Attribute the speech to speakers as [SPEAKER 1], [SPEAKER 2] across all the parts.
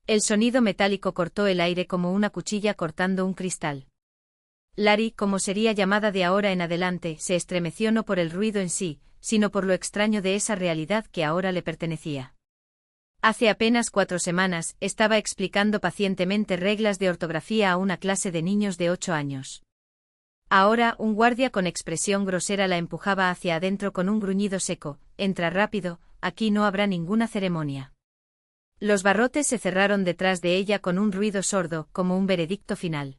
[SPEAKER 1] El sonido metálico cortó el aire como una cuchilla cortando un cristal. Lari, como sería llamada de ahora en adelante, se estremeció no por el ruido en sí, sino por lo extraño de esa realidad que ahora le pertenecía. Hace apenas 4 semanas, estaba explicando pacientemente reglas de ortografía a una clase de niños de 8 años. Ahora, un guardia con expresión grosera la empujaba hacia adentro con un gruñido seco: «Entra rápido, aquí no habrá ninguna ceremonia». Los barrotes se cerraron detrás de ella con un ruido sordo, como un veredicto final.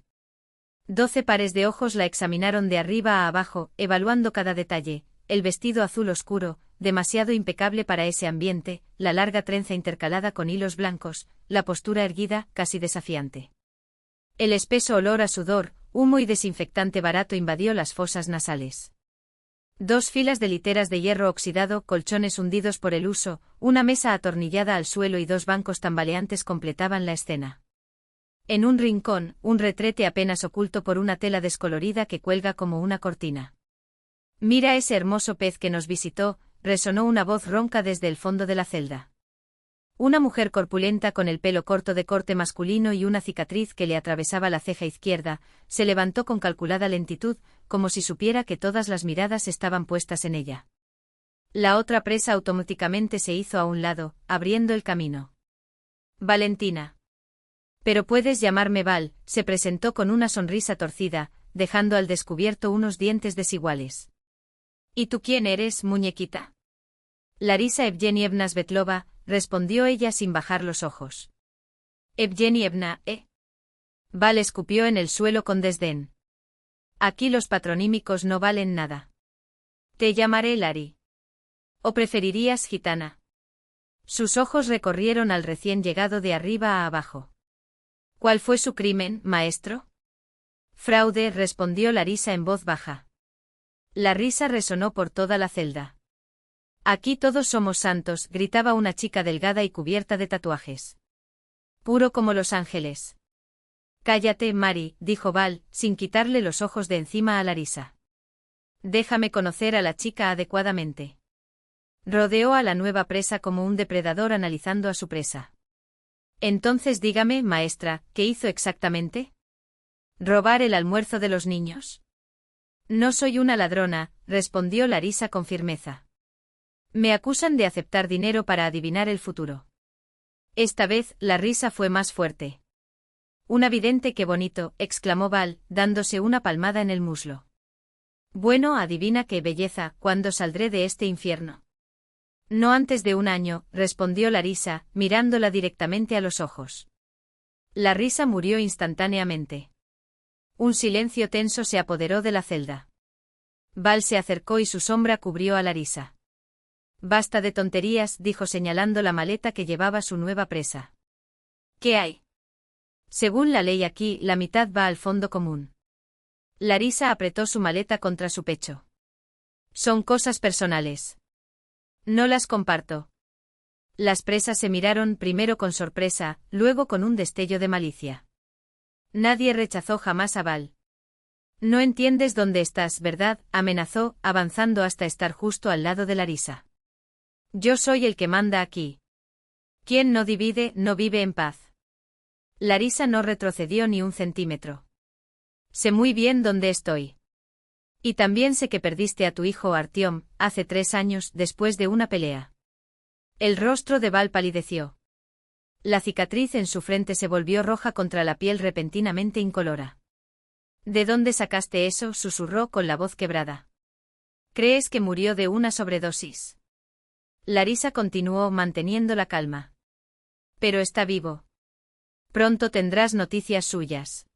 [SPEAKER 1] 12 pares de ojos la examinaron de arriba a abajo, evaluando cada detalle: el vestido azul oscuro, demasiado impecable para ese ambiente, la larga trenza intercalada con hilos blancos, la postura erguida, casi desafiante. El espeso olor a sudor, humo y desinfectante barato invadió las fosas nasales. 2 filas de literas de hierro oxidado, colchones hundidos por el uso, una mesa atornillada al suelo y 2 bancos tambaleantes completaban la escena. En un rincón, un retrete apenas oculto por una tela descolorida que cuelga como una cortina. «Mira ese hermoso pez que nos visitó», resonó una voz ronca desde el fondo de la celda. Una mujer corpulenta con el pelo corto de corte masculino y una cicatriz que le atravesaba la ceja izquierda, se levantó con calculada lentitud, como si supiera que todas las miradas estaban puestas en ella. La otra presa automáticamente se hizo a un lado, abriendo el camino. «Valentina. Pero puedes llamarme Val», se presentó con una sonrisa torcida, dejando al descubierto unos dientes desiguales. «¿Y tú quién eres, muñequita?» «Larisa Evgenievna Svetlova», respondió ella sin bajar los ojos. «Evgenievna, ¿eh?» Val escupió en el suelo con desdén. «Aquí los patronímicos no valen nada. Te llamaré Lari. ¿O preferirías gitana?» Sus ojos recorrieron al recién llegado de arriba a abajo. «¿Cuál fue su crimen, maestro?» «Fraude», respondió Larisa en voz baja. La risa resonó por toda la celda. «Aquí todos somos santos», gritaba una chica delgada y cubierta de tatuajes. «Puro como los ángeles». «Cállate, Mari», dijo Val, sin quitarle los ojos de encima a Larisa. «Déjame conocer a la chica adecuadamente». Rodeó a la nueva presa como un depredador analizando a su presa. «Entonces dígame, maestra, ¿qué hizo exactamente?» «Robar el almuerzo de los niños». «No soy una ladrona», respondió Larisa con firmeza. «Me acusan de aceptar dinero para adivinar el futuro». Esta vez, la risa fue más fuerte. «Una vidente, qué bonito», exclamó Val, dándose una palmada en el muslo. «Bueno, adivina qué belleza, ¿cuándo saldré de este infierno?» «No antes de 1 año», respondió Larisa, mirándola directamente a los ojos. La risa murió instantáneamente. Un silencio tenso se apoderó de la celda. Val se acercó y su sombra cubrió a Larisa. «Basta de tonterías», dijo señalando la maleta que llevaba su nueva presa. «¿Qué hay?» «Según la ley aquí, la mitad va al fondo común». Larisa apretó su maleta contra su pecho. «Son cosas personales. No las comparto». Las presas se miraron, primero con sorpresa, luego con un destello de malicia. Nadie rechazó jamás a Val. «No entiendes dónde estás, ¿verdad?», amenazó, avanzando hasta estar justo al lado de Larisa. «Yo soy el que manda aquí. Quien no divide, no vive en paz». Larisa no retrocedió ni un centímetro. «Sé muy bien dónde estoy. Y también sé que perdiste a tu hijo Artyom, hace 3 años, después de una pelea». El rostro de Val palideció. La cicatriz en su frente se volvió roja contra la piel repentinamente incolora. «¿De dónde sacaste eso?», susurró con la voz quebrada. «¿Crees que murió de una sobredosis?». Larisa continuó manteniendo la calma. «Pero está vivo. Pronto tendrás noticias suyas».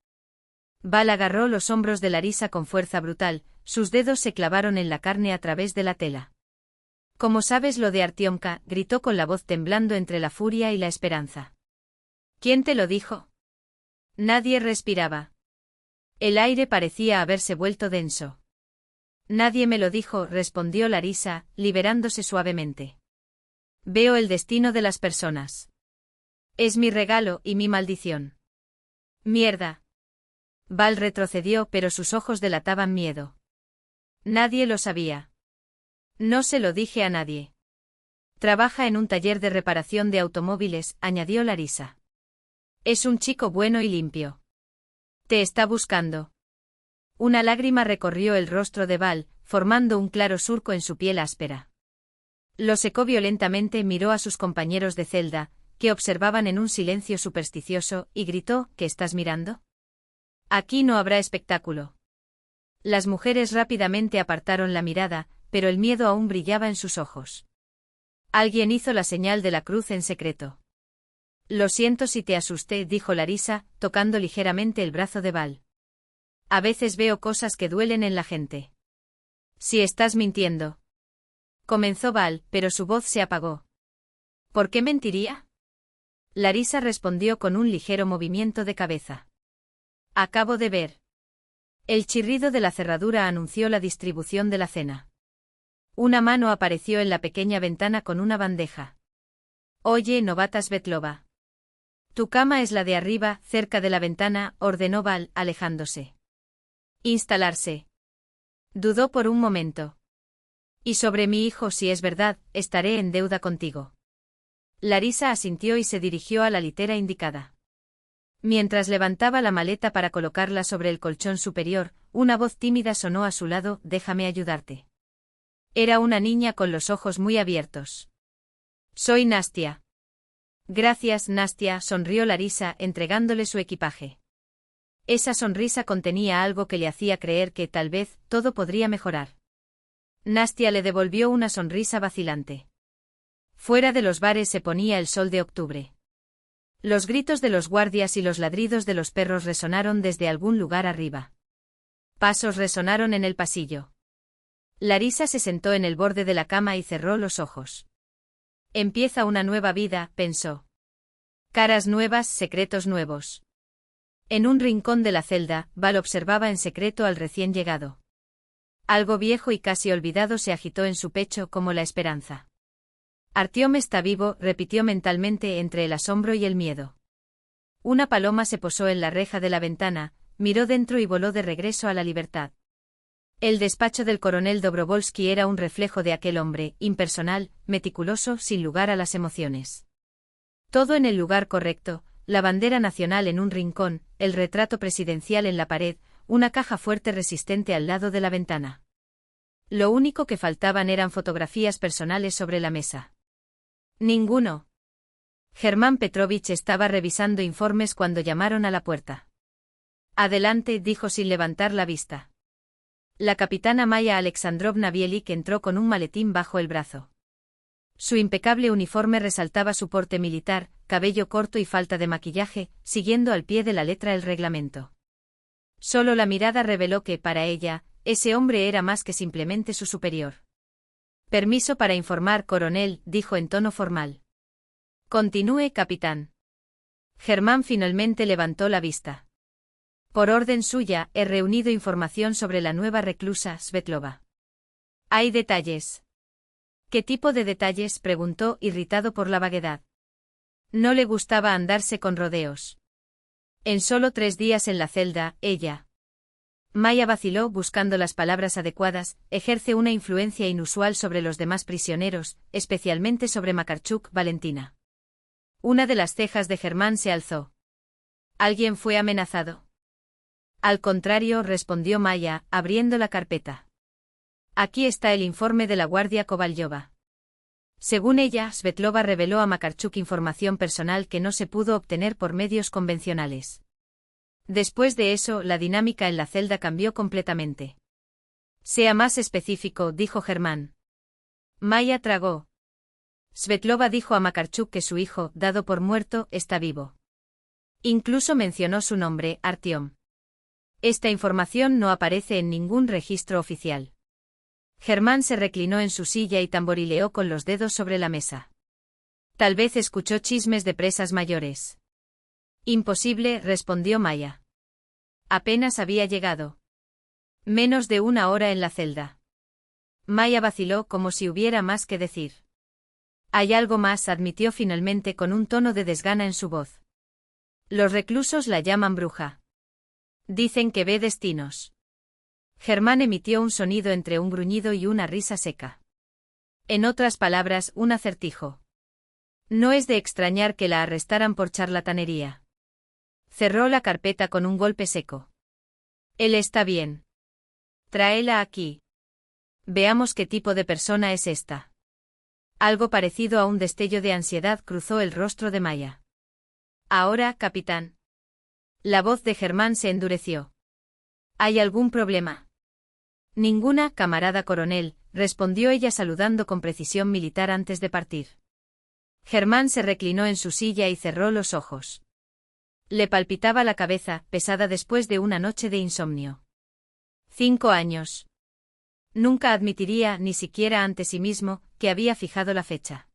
[SPEAKER 1] Val agarró los hombros de Larisa con fuerza brutal, sus dedos se clavaron en la carne a través de la tela. «¿Cómo sabes lo de Artyomka?», gritó con la voz temblando entre la furia y la esperanza. «¿Quién te lo dijo?». Nadie respiraba. El aire parecía haberse vuelto denso. «Nadie me lo dijo», respondió Larisa, liberándose suavemente. «Veo el destino de las personas. Es mi regalo y mi maldición». «Mierda». Val retrocedió, pero sus ojos delataban miedo. «Nadie lo sabía». «No se lo dije a nadie». «Trabaja en un taller de reparación de automóviles», añadió Larisa. Es un chico bueno y limpio. Te está buscando. Una lágrima recorrió el rostro de Val, formando un claro surco en su piel áspera. Lo secó violentamente, miró a sus compañeros de celda, que observaban en un silencio supersticioso, y gritó: ¿Qué estás mirando? Aquí no habrá espectáculo. Las mujeres rápidamente apartaron la mirada, pero el miedo aún brillaba en sus ojos. Alguien hizo la señal de la cruz en secreto. Lo siento si te asusté, dijo Larisa, tocando ligeramente el brazo de Val. A veces veo cosas que duelen en la gente. Si estás mintiendo. Comenzó Val, pero su voz se apagó. ¿Por qué mentiría? Larisa respondió con un ligero movimiento de cabeza. Acabo de ver. El chirrido de la cerradura anunció la distribución de la cena. Una mano apareció en la pequeña ventana con una bandeja. Oye, novata Svetlova. Tu cama es la de arriba, cerca de la ventana, ordenó Val, alejándose. Instalarse. Dudó por un momento. Y sobre mi hijo, si es verdad, estaré en deuda contigo. Larisa asintió y se dirigió a la litera indicada. Mientras levantaba la maleta para colocarla sobre el colchón superior, una voz tímida sonó a su lado: déjame ayudarte. Era una niña con los ojos muy abiertos. Soy Nastia. Gracias, Nastia, sonrió Larisa, entregándole su equipaje. Esa sonrisa contenía algo que le hacía creer que, tal vez, todo podría mejorar. Nastia le devolvió una sonrisa vacilante. Fuera de los bares se ponía el sol de octubre. Los gritos de los guardias y los ladridos de los perros resonaron desde algún lugar arriba. Pasos resonaron en el pasillo. Larisa se sentó en el borde de la cama y cerró los ojos. Empieza una nueva vida, pensó. Caras nuevas, secretos nuevos. En un rincón de la celda, Val observaba en secreto al recién llegado. Algo viejo y casi olvidado se agitó en su pecho como la esperanza. Artiom está vivo, repitió mentalmente entre el asombro y el miedo. Una paloma se posó en la reja de la ventana, miró dentro y voló de regreso a la libertad. El despacho del coronel Dobrovolsky era un reflejo de aquel hombre, impersonal, meticuloso, sin lugar a las emociones. Todo en el lugar correcto, la bandera nacional en un rincón, el retrato presidencial en la pared, una caja fuerte resistente al lado de la ventana. Lo único que faltaban eran fotografías personales sobre la mesa. Ninguno. Germán Petrovich estaba revisando informes cuando llamaron a la puerta. Adelante, dijo sin levantar la vista. La capitana Maya Alexandrovna Bielik entró con un maletín bajo el brazo. Su impecable uniforme resaltaba su porte militar, cabello corto y falta de maquillaje, siguiendo al pie de la letra el reglamento. Solo la mirada reveló que, para ella, ese hombre era más que simplemente su superior. Permiso para informar, coronel, dijo en tono formal. Continúe, capitán. Germán finalmente levantó la vista. Por orden suya, he reunido información sobre la nueva reclusa, Svetlova. ¿Hay detalles? ¿Qué tipo de detalles?, preguntó, irritado por la vaguedad. No le gustaba andarse con rodeos. En solo 3 días en la celda, ella. Maya vaciló buscando las palabras adecuadas, ejerce una influencia inusual sobre los demás prisioneros, especialmente sobre Makarchuk, Valentina. Una de las cejas de Germán se alzó. ¿Alguien fue amenazado? Al contrario, respondió Maya, abriendo la carpeta. Aquí está el informe de la guardia Kovalyova. Según ella, Svetlova reveló a Makarchuk información personal que no se pudo obtener por medios convencionales. Después de eso, la dinámica en la celda cambió completamente. Sea más específico, dijo Germán. Maya tragó. Svetlova dijo a Makarchuk que su hijo, dado por muerto, está vivo. Incluso mencionó su nombre, Artiom. Esta información no aparece en ningún registro oficial. Germán se reclinó en su silla y tamborileó con los dedos sobre la mesa. Tal vez escuchó chismes de presas mayores. Imposible, respondió Maya. Apenas había llegado. Menos de 1 hora en la celda. Maya vaciló como si hubiera más que decir. Hay algo más, admitió finalmente con un tono de desgana en su voz. Los reclusos la llaman bruja. Dicen que ve destinos. Germán emitió un sonido entre un gruñido y una risa seca. En otras palabras, un acertijo. No es de extrañar que la arrestaran por charlatanería. Cerró la carpeta con un golpe seco. Él está bien. Tráela aquí. Veamos qué tipo de persona es esta. Algo parecido a un destello de ansiedad cruzó el rostro de Maya. Ahora, capitán. La voz de Germán se endureció. ¿Hay algún problema? Ninguna, camarada coronel, respondió ella saludando con precisión militar antes de partir. Germán se reclinó en su silla y cerró los ojos. Le palpitaba la cabeza, pesada después de una noche de insomnio. 5 años. Nunca admitiría, ni siquiera ante sí mismo, que había fijado la fecha.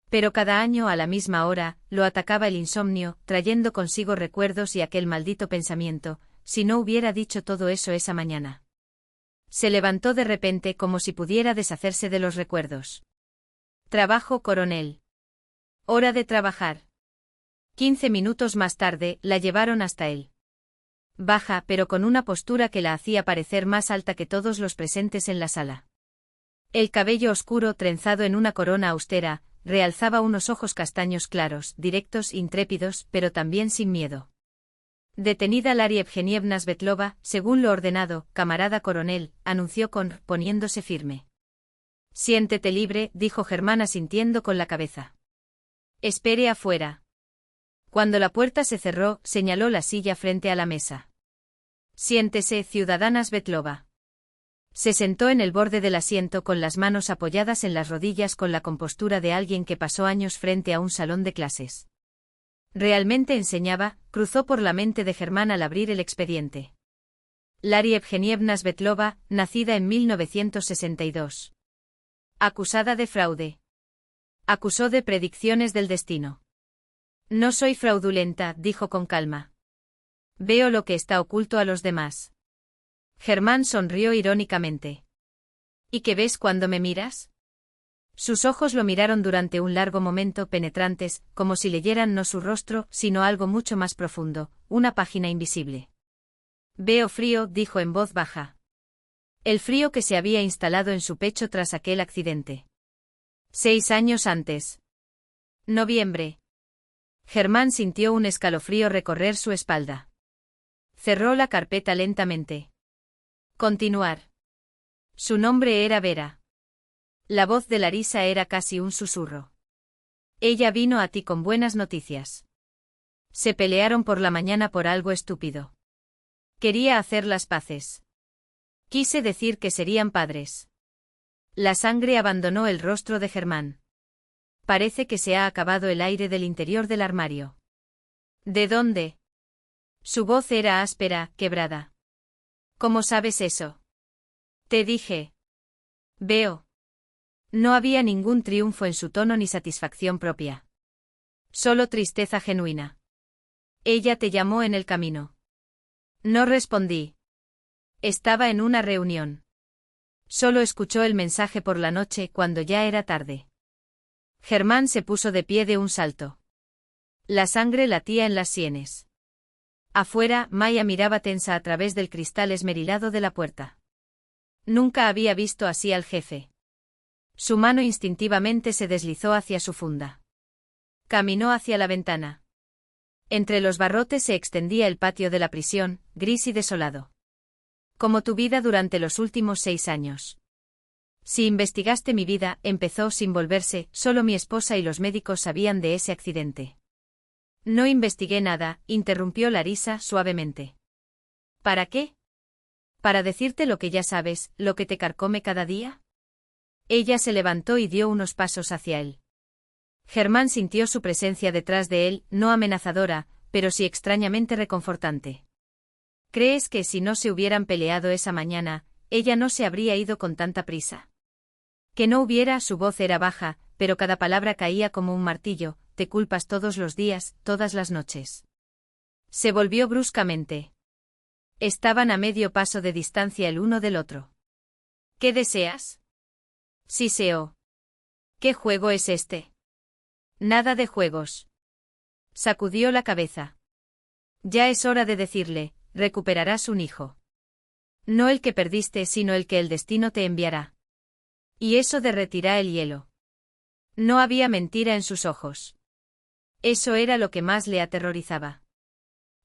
[SPEAKER 1] Pero cada año a la misma hora, lo atacaba el insomnio, trayendo consigo recuerdos y aquel maldito pensamiento, si no hubiera dicho todo eso esa mañana. Se levantó de repente como si pudiera deshacerse de los recuerdos. Trabajo, coronel. Hora de trabajar. 15 minutos más tarde, la llevaron hasta él. Baja, pero con una postura que la hacía parecer más alta que todos los presentes en la sala. El cabello oscuro trenzado en una corona austera, realzaba unos ojos castaños claros, directos, intrépidos, pero también sin miedo. Detenida Laria Evgenievna Svetlova, según lo ordenado, camarada coronel, anunció poniéndose firme. Siéntete libre, dijo Germán asintiendo con la cabeza. Espere afuera. Cuando la puerta se cerró, señaló la silla frente a la mesa. Siéntese, ciudadana Svetlova. Se sentó en el borde del asiento con las manos apoyadas en las rodillas con la compostura de alguien que pasó años frente a un salón de clases. ¿Realmente enseñaba? Cruzó por la mente de Germán al abrir el expediente. Laria Evgenievna Svetlova, nacida en 1962. Acusada de fraude. Acusó de predicciones del destino. No soy fraudulenta, dijo con calma. Veo lo que está oculto a los demás. Germán sonrió irónicamente. ¿Y qué ves cuando me miras? Sus ojos lo miraron durante un largo momento penetrantes, como si leyeran no su rostro, sino algo mucho más profundo, una página invisible. Veo frío, dijo en voz baja. El frío que se había instalado en su pecho tras aquel accidente. 6 años antes. Noviembre. Germán sintió un escalofrío recorrer su espalda. Cerró la carpeta lentamente. Continuar. Su nombre era Vera. La voz de Larisa era casi un susurro. Ella vino a ti con buenas noticias. Se pelearon por la mañana por algo estúpido. Quería hacer las paces. Quise decir que serían padres. La sangre abandonó el rostro de Germán. Parece que se ha acabado el aire del interior del armario. ¿De dónde? Su voz era áspera, quebrada. ¿Cómo sabes eso? Te dije. Veo. No había ningún triunfo en su tono ni satisfacción propia. Solo tristeza genuina. Ella te llamó en el camino. No respondí. Estaba en una reunión. Solo escuchó el mensaje por la noche cuando ya era tarde. Germán se puso de pie de un salto. La sangre latía en las sienes. Afuera, Maya miraba tensa a través del cristal esmerilado de la puerta. Nunca había visto así al jefe. Su mano instintivamente se deslizó hacia su funda. Caminó hacia la ventana. Entre los barrotes se extendía el patio de la prisión, gris y desolado. Como tu vida durante los últimos 6 años. Si investigaste mi vida, empezó sin volverse, solo mi esposa y los médicos sabían de ese accidente. No investigué nada, interrumpió Larisa suavemente. ¿Para qué? ¿Para decirte lo que ya sabes, lo que te carcome cada día? Ella se levantó y dio unos pasos hacia él. Germán sintió su presencia detrás de él, no amenazadora, pero sí extrañamente reconfortante. ¿Crees que si no se hubieran peleado esa mañana, ella no se habría ido con tanta prisa? Que no hubiera, su voz era baja, pero cada palabra caía como un martillo, te culpas todos los días, todas las noches. Se volvió bruscamente. Estaban a medio paso de distancia el uno del otro. ¿Qué deseas? Siseó. ¿Qué juego es este? Nada de juegos. Sacudió la cabeza. Ya es hora de decirle, recuperarás un hijo. No el que perdiste, sino el que el destino te enviará. Y eso derretirá el hielo. No había mentira en sus ojos. Eso era lo que más le aterrorizaba.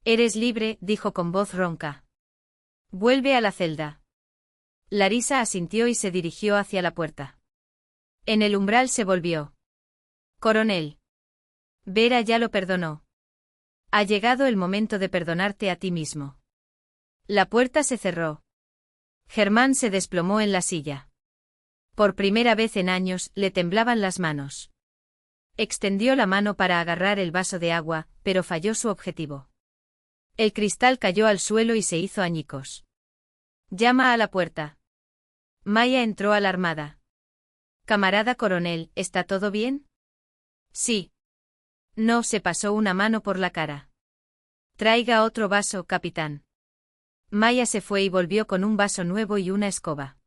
[SPEAKER 1] Eres libre, dijo con voz ronca. Vuelve a la celda. Larisa asintió y se dirigió hacia la puerta. En el umbral se volvió. Coronel. Vera ya lo perdonó. Ha llegado el momento de perdonarte a ti mismo. La puerta se cerró. Germán se desplomó en la silla. Por primera vez en años, le temblaban las manos. Extendió la mano para agarrar el vaso de agua, pero falló su objetivo. El cristal cayó al suelo y se hizo añicos. Llama a la puerta. Maya entró alarmada. Camarada coronel, ¿está todo bien? Sí. No, se pasó una mano por la cara. Traiga otro vaso, capitán. Maya se fue y volvió con un vaso nuevo y una escoba.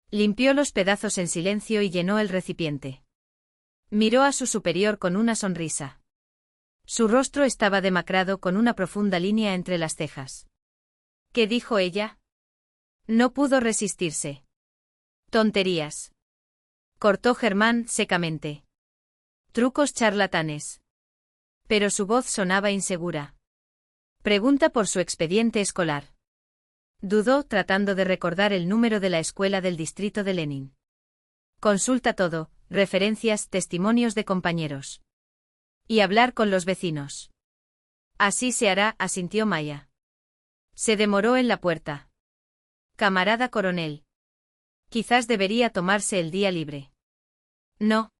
[SPEAKER 1] Limpió los pedazos en silencio y llenó el recipiente. Miró a su superior con una sonrisa. Su rostro estaba demacrado con una profunda línea entre las cejas. ¿Qué dijo ella? No pudo resistirse. Tonterías. Cortó Germán secamente. Trucos charlatanes. Pero su voz sonaba insegura. Pregunta por su expediente escolar. Dudó tratando de recordar el número de la escuela del distrito de Lenin. Consulta todo, referencias, testimonios de compañeros. Y hablar con los vecinos. Así se hará, asintió Maya. Se demoró en la puerta. Camarada coronel. Quizás debería tomarse el día libre. No.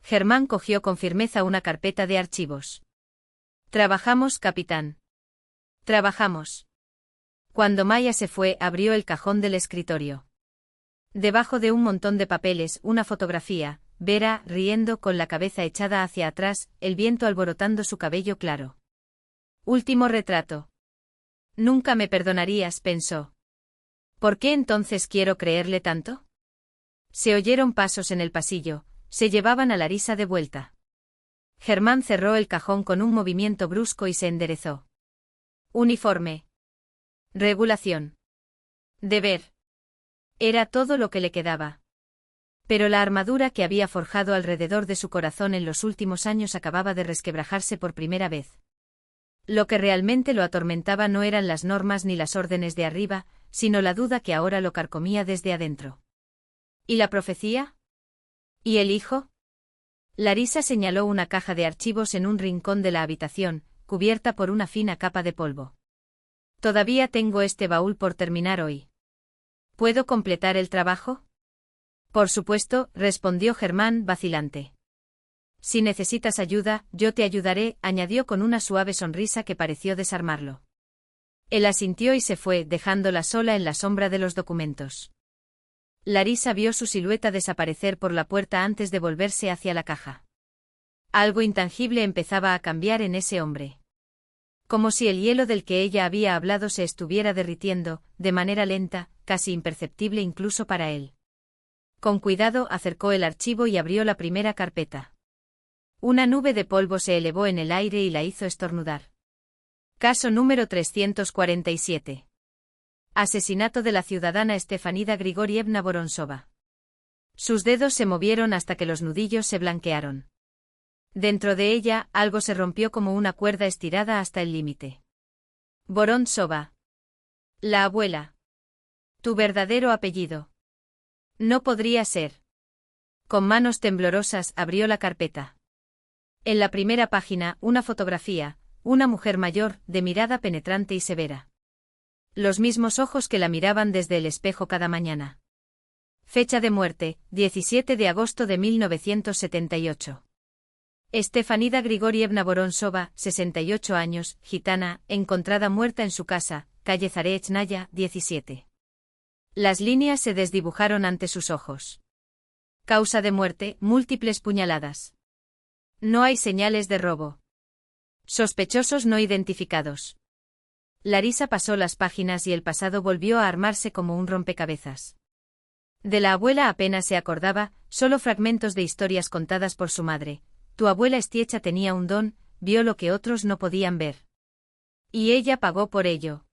[SPEAKER 1] Germán cogió con firmeza una carpeta de archivos. Trabajamos, capitán. Trabajamos. Cuando Maya se fue, abrió el cajón del escritorio. Debajo de un montón de papeles, una fotografía, Vera, riendo con la cabeza echada hacia atrás, el viento alborotando su cabello claro. Último retrato. Nunca me perdonarías, pensó. ¿Por qué entonces quiero creerle tanto? Se oyeron pasos en el pasillo, se llevaban a Larisa de vuelta. Germán cerró el cajón con un movimiento brusco y se enderezó. Uniforme. Regulación. Deber. Era todo lo que le quedaba. Pero la armadura que había forjado alrededor de su corazón en los últimos años acababa de resquebrajarse por primera vez. Lo que realmente lo atormentaba no eran las normas ni las órdenes de arriba, sino la duda que ahora lo carcomía desde adentro. ¿Y la profecía? ¿Y el hijo? Larisa señaló una caja de archivos en un rincón de la habitación, cubierta por una fina capa de polvo. Todavía tengo este baúl por terminar hoy. ¿Puedo completar el trabajo? Por supuesto, respondió Germán, vacilante. Si necesitas ayuda, yo te ayudaré, añadió con una suave sonrisa que pareció desarmarlo. Él asintió y se fue, dejándola sola en la sombra de los documentos. Larisa vio su silueta desaparecer por la puerta antes de volverse hacia la caja. Algo intangible empezaba a cambiar en ese hombre. Como si el hielo del que ella había hablado se estuviera derritiendo, de manera lenta, casi imperceptible incluso para él. Con cuidado acercó el archivo y abrió la primera carpeta. Una nube de polvo se elevó en el aire y la hizo estornudar. Caso número 347. Asesinato de la ciudadana Estefanida Grigorievna Vorontsova. Sus dedos se movieron hasta que los nudillos se blanquearon. Dentro de ella, algo se rompió como una cuerda estirada hasta el límite. Vorontsova. La abuela. Tu verdadero apellido. No podría ser. Con manos temblorosas abrió la carpeta. En la primera página, una fotografía, una mujer mayor, de mirada penetrante y severa. Los mismos ojos que la miraban desde el espejo cada mañana. Fecha de muerte, 17 de agosto de 1978. Estefanida Grigorievna Vorontsova, 68 años, gitana, encontrada muerta en su casa, calle Zarechnaya, 17. Las líneas se desdibujaron ante sus ojos. Causa de muerte, múltiples puñaladas. No hay señales de robo. Sospechosos no identificados. Larisa pasó las páginas y el pasado volvió a armarse como un rompecabezas. De la abuela apenas se acordaba, solo fragmentos de historias contadas por su madre. Tu abuela Estiecha tenía un don, vio lo que otros no podían ver. Y ella pagó por ello.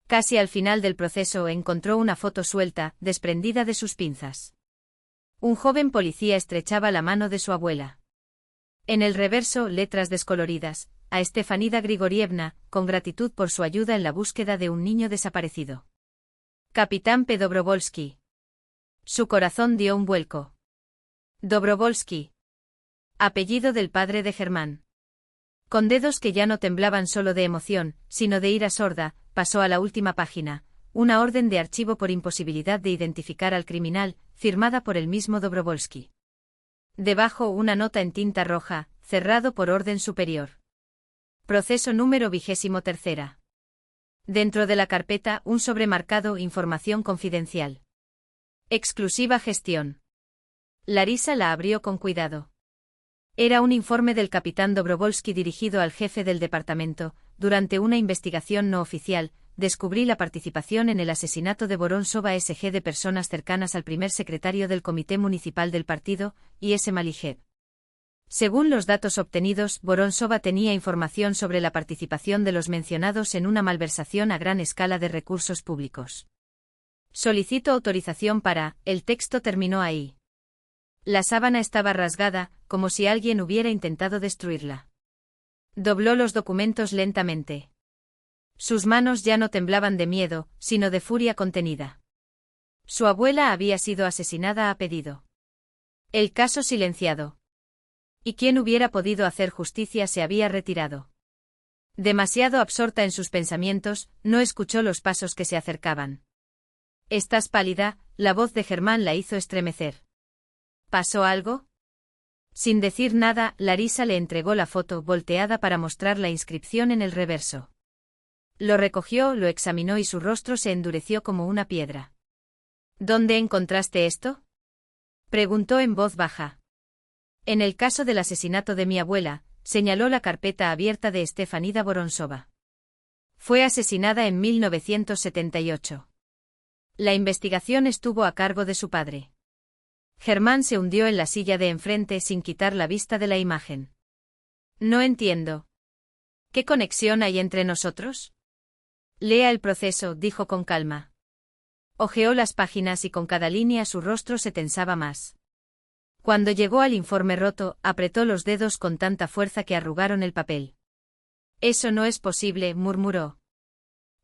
[SPEAKER 1] Casi al final del proceso encontró una foto suelta, desprendida de sus pinzas. Un joven policía estrechaba la mano de su abuela. En el reverso, letras descoloridas, a Estefanida Grigorievna, con gratitud por su ayuda en la búsqueda de un niño desaparecido. Capitán P. Dobrovolsky. Su corazón dio un vuelco. Dobrovolsky. Apellido del padre de Germán. Con dedos que ya no temblaban solo de emoción, sino de ira sorda, pasó a la última página, una orden de archivo por imposibilidad de identificar al criminal, firmada por el mismo Dobrovolsky. Debajo una nota en tinta roja, cerrado por orden superior. Proceso número 23. Dentro de la carpeta un sobremarcado Información confidencial. Exclusiva gestión. Larisa la abrió con cuidado. Era un informe del capitán Dobrovolsky dirigido al jefe del departamento. Durante una investigación no oficial, descubrí la participación en el asesinato de Vorontsova SG de personas cercanas al primer secretario del Comité Municipal del partido, I.S. Malijev. Según los datos obtenidos, Vorontsova tenía información sobre la participación de los mencionados en una malversación a gran escala de recursos públicos. Solicito autorización para. El texto terminó ahí. La sábana estaba rasgada, como si alguien hubiera intentado destruirla. Dobló los documentos lentamente. Sus manos ya no temblaban de miedo, sino de furia contenida. Su abuela había sido asesinada a pedido. El caso silenciado. Y quien hubiera podido hacer justicia se había retirado. Demasiado absorta en sus pensamientos, no escuchó los pasos que se acercaban. «¿Estás pálida?», la voz de Germán la hizo estremecer. «¿Pasó algo?». Sin decir nada, Larisa le entregó la foto volteada para mostrar la inscripción en el reverso. Lo recogió, lo examinó y su rostro se endureció como una piedra. «¿Dónde encontraste esto?», preguntó en voz baja. En el caso del asesinato de mi abuela, señaló la carpeta abierta de Estefanida Vorontsova. Fue asesinada en 1978. La investigación estuvo a cargo de su padre. Germán se hundió en la silla de enfrente sin quitar la vista de la imagen. No entiendo. ¿Qué conexión hay entre nosotros? Lea el proceso, dijo con calma. Hojeó las páginas y con cada línea su rostro se tensaba más. Cuando llegó al informe roto, apretó los dedos con tanta fuerza que arrugaron el papel. Eso no es posible, murmuró.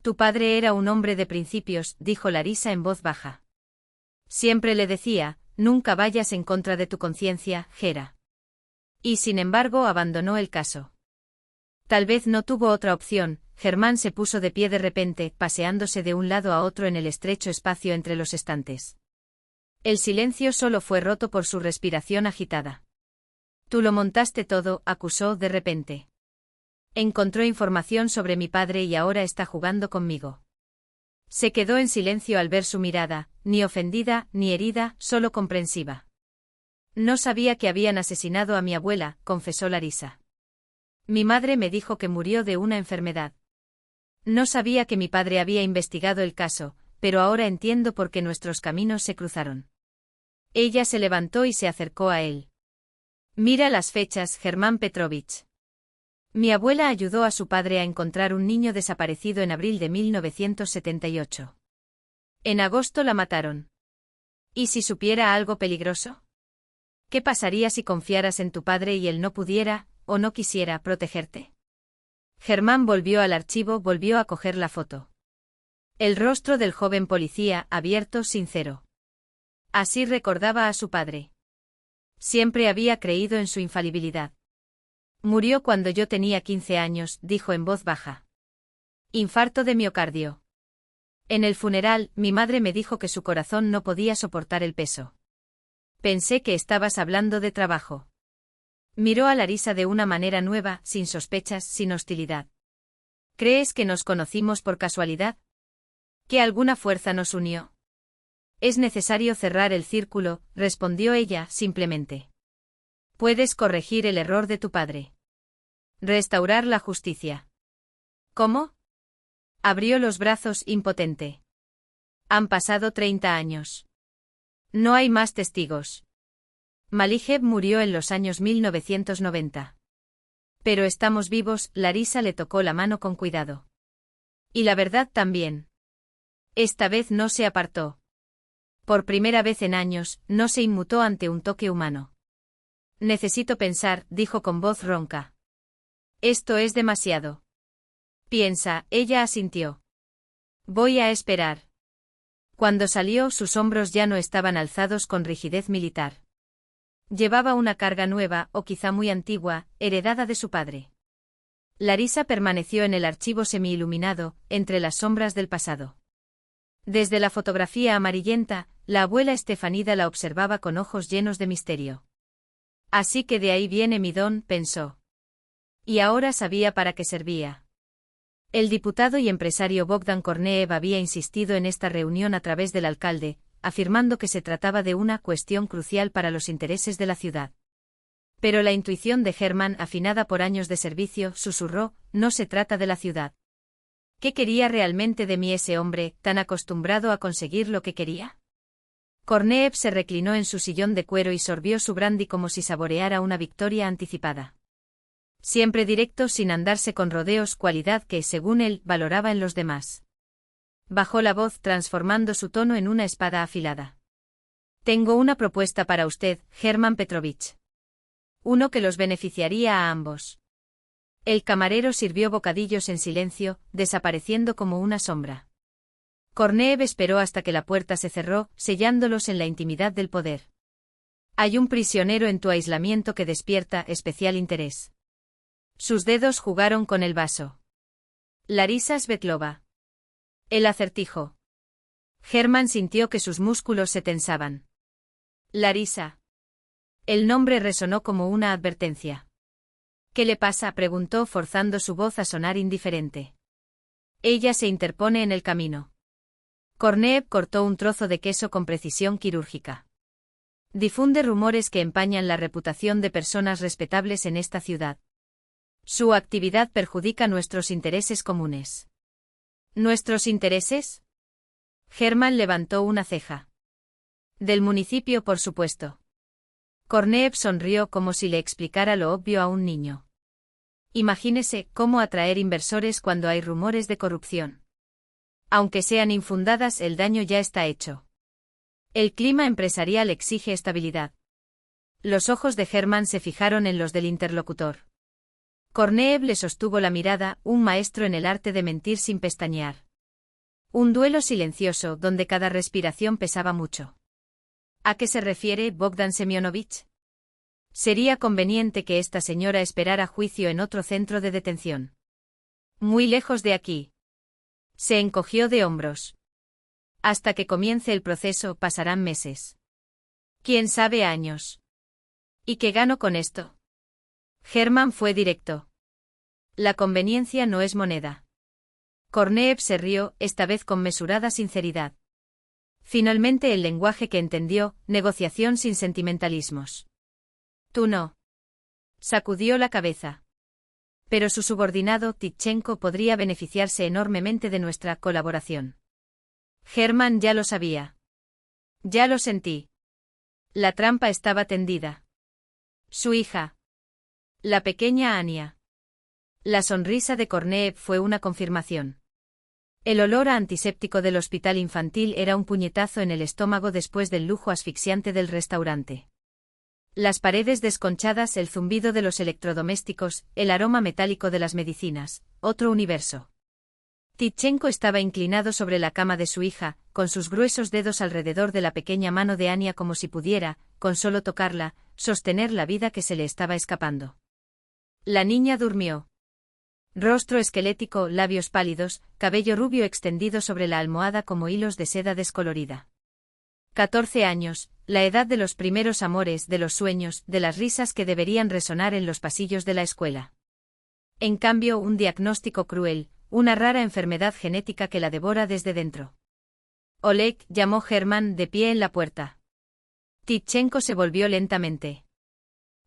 [SPEAKER 1] Tu padre era un hombre de principios, dijo Larisa en voz baja. Siempre le decía, nunca vayas en contra de tu conciencia, Gera. Y sin embargo abandonó el caso. Tal vez no tuvo otra opción. Germán se puso de pie de repente, paseándose de un lado a otro en el estrecho espacio entre los estantes. El silencio solo fue roto por su respiración agitada. Tú lo montaste todo, acusó de repente. Encontró información sobre mi padre y ahora está jugando conmigo. Se quedó en silencio al ver su mirada, ni ofendida, ni herida, solo comprensiva. No sabía que habían asesinado a mi abuela, confesó Larisa. Mi madre me dijo que murió de una enfermedad. No sabía que mi padre había investigado el caso, pero ahora entiendo por qué nuestros caminos se cruzaron. Ella se levantó y se acercó a él. Mira las fechas, Germán Petrovich. Mi abuela ayudó a su padre a encontrar un niño desaparecido en abril de 1978. En agosto la mataron. ¿Y si supiera algo peligroso? ¿Qué pasaría si confiaras en tu padre y él no pudiera, o no quisiera, protegerte? Germán volvió al archivo, volvió a coger la foto. El rostro del joven policía, abierto, sincero. Así recordaba a su padre. Siempre había creído en su infalibilidad. Murió cuando yo tenía 15 años, dijo en voz baja. Infarto de miocardio. En el funeral, mi madre me dijo que su corazón no podía soportar el peso. Pensé que estabas hablando de trabajo. Miró a Larisa de una manera nueva, sin sospechas, sin hostilidad. ¿Crees que nos conocimos por casualidad? ¿Que alguna fuerza nos unió? Es necesario cerrar el círculo, respondió ella, simplemente. Puedes corregir el error de tu padre. Restaurar la justicia. ¿Cómo? Abrió los brazos, impotente. Han pasado 30 años. No hay más testigos. Malijev murió en los años 1990. Pero estamos vivos, Larisa le tocó la mano con cuidado. Y la verdad también. Esta vez no se apartó. Por primera vez en años, no se inmutó ante un toque humano. Necesito pensar, dijo con voz ronca. Esto es demasiado. Piensa, ella asintió. Voy a esperar. Cuando salió, sus hombros ya no estaban alzados con rigidez militar. Llevaba una carga nueva, o quizá muy antigua, heredada de su padre. Larisa permaneció en el archivo semi-iluminado, entre las sombras del pasado. Desde la fotografía amarillenta, la abuela Estefanida la observaba con ojos llenos de misterio. Así que de ahí viene mi don, pensó. Y ahora sabía para qué servía. El diputado y empresario Bogdan Korneev había insistido en esta reunión a través del alcalde, afirmando que se trataba de una cuestión crucial para los intereses de la ciudad. Pero la intuición de Hermann, afinada por años de servicio, susurró, no se trata de la ciudad. ¿Qué quería realmente de mí ese hombre, tan acostumbrado a conseguir lo que quería? Korneev se reclinó en su sillón de cuero y sorbió su brandy como si saboreara una victoria anticipada. Siempre directo sin andarse con rodeos, cualidad que, según él, valoraba en los demás. Bajó la voz transformando su tono en una espada afilada. Tengo una propuesta para usted, Hermann Petrovich. Uno que los beneficiaría a ambos. El camarero sirvió bocadillos en silencio, desapareciendo como una sombra. Korneev esperó hasta que la puerta se cerró, sellándolos en la intimidad del poder. Hay un prisionero en tu aislamiento que despierta especial interés. Sus dedos jugaron con el vaso. Larisa Svetlova. El acertijo. Hermann sintió que sus músculos se tensaban. Larisa. El nombre resonó como una advertencia. ¿Qué le pasa?, preguntó forzando su voz a sonar indiferente. Ella se interpone en el camino. Korneev cortó un trozo de queso con precisión quirúrgica. Difunde rumores que empañan la reputación de personas respetables en esta ciudad. Su actividad perjudica nuestros intereses comunes. ¿Nuestros intereses? Hermann levantó una ceja. Del municipio, por supuesto. Korneev sonrió como si le explicara lo obvio a un niño. Imagínese cómo atraer inversores cuando hay rumores de corrupción. Aunque sean infundadas, el daño ya está hecho. El clima empresarial exige estabilidad. Los ojos de Hermann se fijaron en los del interlocutor. Korneev le sostuvo la mirada, un maestro en el arte de mentir sin pestañear. Un duelo silencioso donde cada respiración pesaba mucho. ¿A qué se refiere, Bogdan Semyonovich? Sería conveniente que esta señora esperara juicio en otro centro de detención. Muy lejos de aquí. Se encogió de hombros. Hasta que comience el proceso pasarán meses. ¿Quién sabe, años? ¿Y qué gano con esto? Hermann fue directo. La conveniencia no es moneda. Korneev se rió, esta vez con mesurada sinceridad. Finalmente el lenguaje que entendió, negociación sin sentimentalismos. Tú no. Sacudió la cabeza. Pero su subordinado, Tichenko, podría beneficiarse enormemente de nuestra colaboración. Hermann ya lo sabía. Ya lo sentí. La trampa estaba tendida. Su hija. La pequeña Ania. La sonrisa de Korneev fue una confirmación. El olor a antiséptico del hospital infantil era un puñetazo en el estómago después del lujo asfixiante del restaurante. Las paredes desconchadas, el zumbido de los electrodomésticos, el aroma metálico de las medicinas, otro universo. Tichenko estaba inclinado sobre la cama de su hija, con sus gruesos dedos alrededor de la pequeña mano de Ania como si pudiera, con solo tocarla, sostener la vida que se le estaba escapando. La niña durmió. Rostro esquelético, labios pálidos, cabello rubio extendido sobre la almohada como hilos de seda descolorida. 14 años, la edad de los primeros amores, de los sueños, de las risas que deberían resonar en los pasillos de la escuela. En cambio, un diagnóstico cruel, una rara enfermedad genética que la devora desde dentro. Oleg, llamó Hermann de pie en la puerta. Tichenko se volvió lentamente.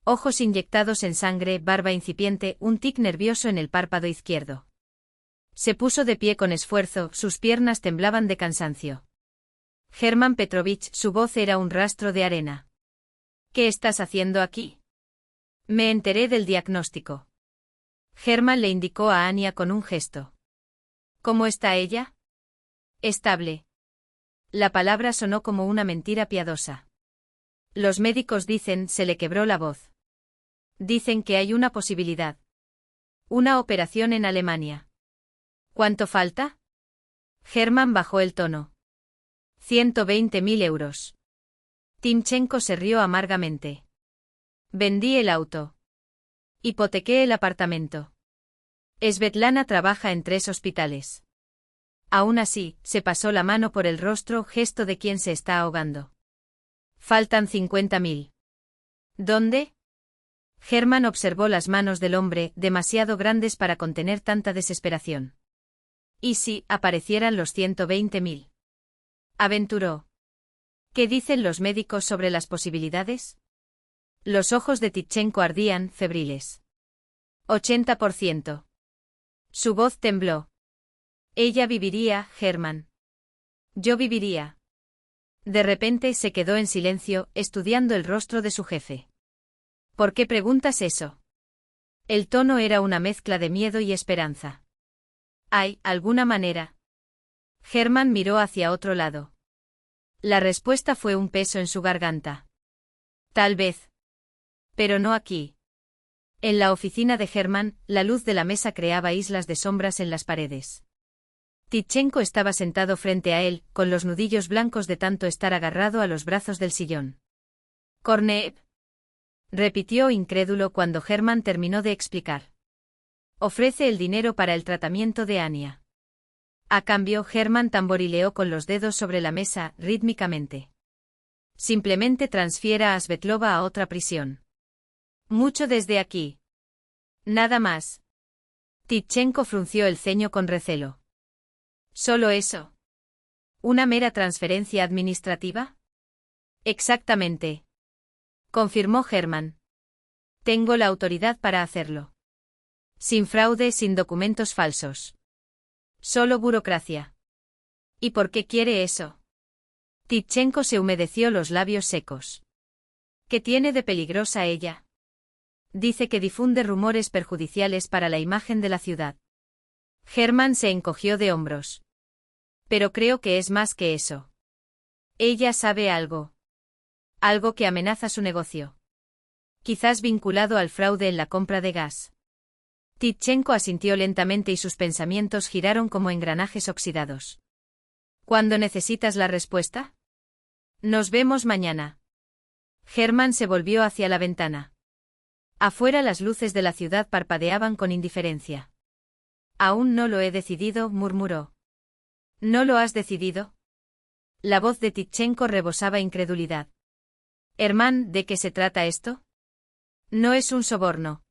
[SPEAKER 1] Ojos inyectados en sangre, barba incipiente, un tic nervioso en el párpado izquierdo. Se puso de pie con esfuerzo, sus piernas temblaban de cansancio. Hermann Petrovich, su voz era un rastro de arena. ¿Qué estás haciendo aquí? Me enteré del diagnóstico. Hermann le indicó a Ania con un gesto. ¿Cómo está ella? Estable. La palabra sonó como una mentira piadosa. Los médicos dicen, se le quebró la voz. Dicen que hay una posibilidad. Una operación en Alemania. ¿Cuánto falta? Hermann bajó el tono. 120.000 euros. Timchenko se rió amargamente. Vendí el auto. Hipotequé el apartamento. Svetlana trabaja en 3 hospitales. Aún así, se pasó la mano por el rostro, gesto de quien se está ahogando. Faltan 50.000. ¿Dónde? Hermann observó las manos del hombre, demasiado grandes para contener tanta desesperación. ¿Y si aparecieran los 120.000? Aventuró. ¿Qué dicen los médicos sobre las posibilidades? Los ojos de Timchenko ardían, febriles. 80%. Su voz tembló. Ella viviría, Hermann. Yo viviría. De repente se quedó en silencio, estudiando el rostro de su jefe. ¿Por qué preguntas eso? El tono era una mezcla de miedo y esperanza. ¿Hay alguna manera? Hermann miró hacia otro lado. La respuesta fue un peso en su garganta. Tal vez. Pero no aquí. En la oficina de Hermann, la luz de la mesa creaba islas de sombras en las paredes. Timchenko estaba sentado frente a él, con los nudillos blancos de tanto estar agarrado a los brazos del sillón. Korneev. Repitió incrédulo cuando Hermann terminó de explicar. Ofrece el dinero para el tratamiento de Ania. A cambio, Hermann tamborileó con los dedos sobre la mesa, rítmicamente. Simplemente transfiera a Svetlova a otra prisión. Mucho desde aquí. Nada más. Timchenko frunció el ceño con recelo. ¿Solo eso? ¿Una mera transferencia administrativa? Exactamente. Confirmó Hermann. Tengo la autoridad para hacerlo. Sin fraude, sin documentos falsos. Solo burocracia. ¿Y por qué quiere eso? Timchenko se humedeció los labios secos. ¿Qué tiene de peligrosa ella? Dice que difunde rumores perjudiciales para la imagen de la ciudad. Hermann se encogió de hombros. Pero creo que es más que eso. Ella sabe algo. Algo que amenaza su negocio. Quizás vinculado al fraude en la compra de gas. Timchenko asintió lentamente y sus pensamientos giraron como engranajes oxidados. ¿Cuándo necesitas la respuesta? Nos vemos mañana. Hermann se volvió hacia la ventana. Afuera las luces de la ciudad parpadeaban con indiferencia. Aún no lo he decidido, murmuró. ¿No lo has decidido? La voz de Timchenko rebosaba incredulidad. Hermann, ¿de qué se trata esto? No es un soborno.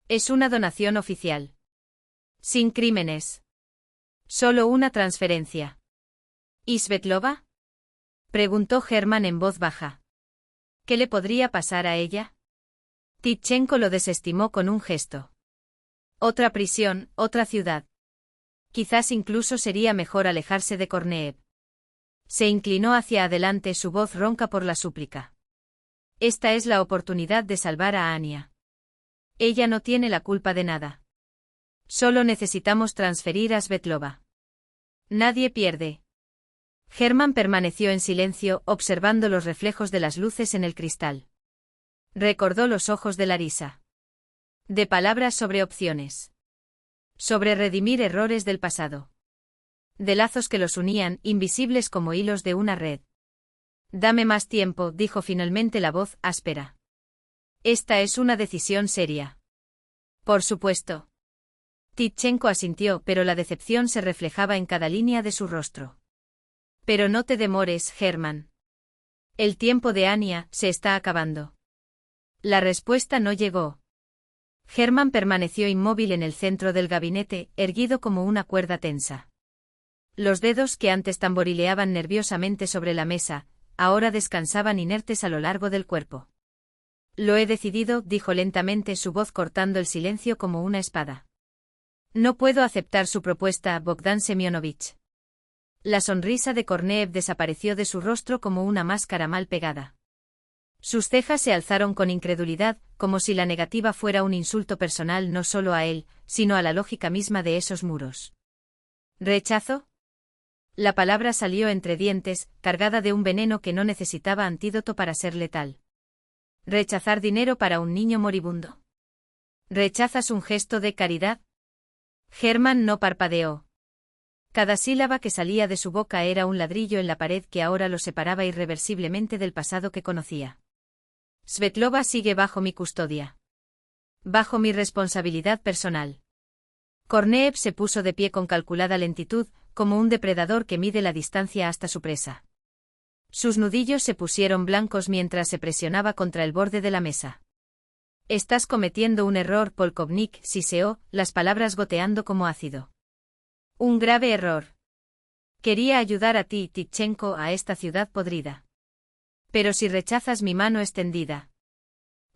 [SPEAKER 1] Es una donación oficial. Sin crímenes. Solo una transferencia. ¿Y Svetlova? Preguntó Hermann en voz baja. ¿Qué le podría pasar a ella? Timchenko lo desestimó con un gesto. Otra prisión, otra ciudad. Quizás incluso sería mejor alejarse de Korneev. Se inclinó hacia adelante, su voz ronca por la súplica. Esta es la oportunidad de salvar a Ania. Ella no tiene la culpa de nada. Solo necesitamos transferir a Svetlova. Nadie pierde. Hermann permaneció en silencio, observando los reflejos de las luces en el cristal. Recordó los ojos de Larisa. De palabras sobre opciones. Sobre redimir errores del pasado. De lazos que los unían, invisibles como hilos de una red. Dame más tiempo, dijo finalmente la voz áspera. Esta es una decisión seria. Por supuesto. Timchenko asintió, pero la decepción se reflejaba en cada línea de su rostro. Pero no te demores, Hermann. El tiempo de Ania se está acabando. La respuesta no llegó. Hermann permaneció inmóvil en el centro del gabinete, erguido como una cuerda tensa. Los dedos que antes tamborileaban nerviosamente sobre la mesa, ahora descansaban inertes a lo largo del cuerpo. Lo he decidido, dijo lentamente, su voz cortando el silencio como una espada. No puedo aceptar su propuesta, Bogdan Semyonovich. La sonrisa de Korneev desapareció de su rostro como una máscara mal pegada. Sus cejas se alzaron con incredulidad, como si la negativa fuera un insulto personal no solo a él, sino a la lógica misma de esos muros. ¿Rechazo? La palabra salió entre dientes, cargada de un veneno que no necesitaba antídoto para ser letal. ¿Rechazar dinero para un niño moribundo? ¿Rechazas un gesto de caridad? Hermann no parpadeó. Cada sílaba que salía de su boca era un ladrillo en la pared que ahora lo separaba irreversiblemente del pasado que conocía. Svetlova sigue bajo mi custodia. Bajo mi responsabilidad personal. Korneev se puso de pie con calculada lentitud, como un depredador que mide la distancia hasta su presa. Sus nudillos se pusieron blancos mientras se presionaba contra el borde de la mesa. Estás cometiendo un error, polkovnik, siseó, las palabras goteando como ácido. Un grave error. Quería ayudar a ti, Tichenko, a esta ciudad podrida. Pero si rechazas mi mano extendida.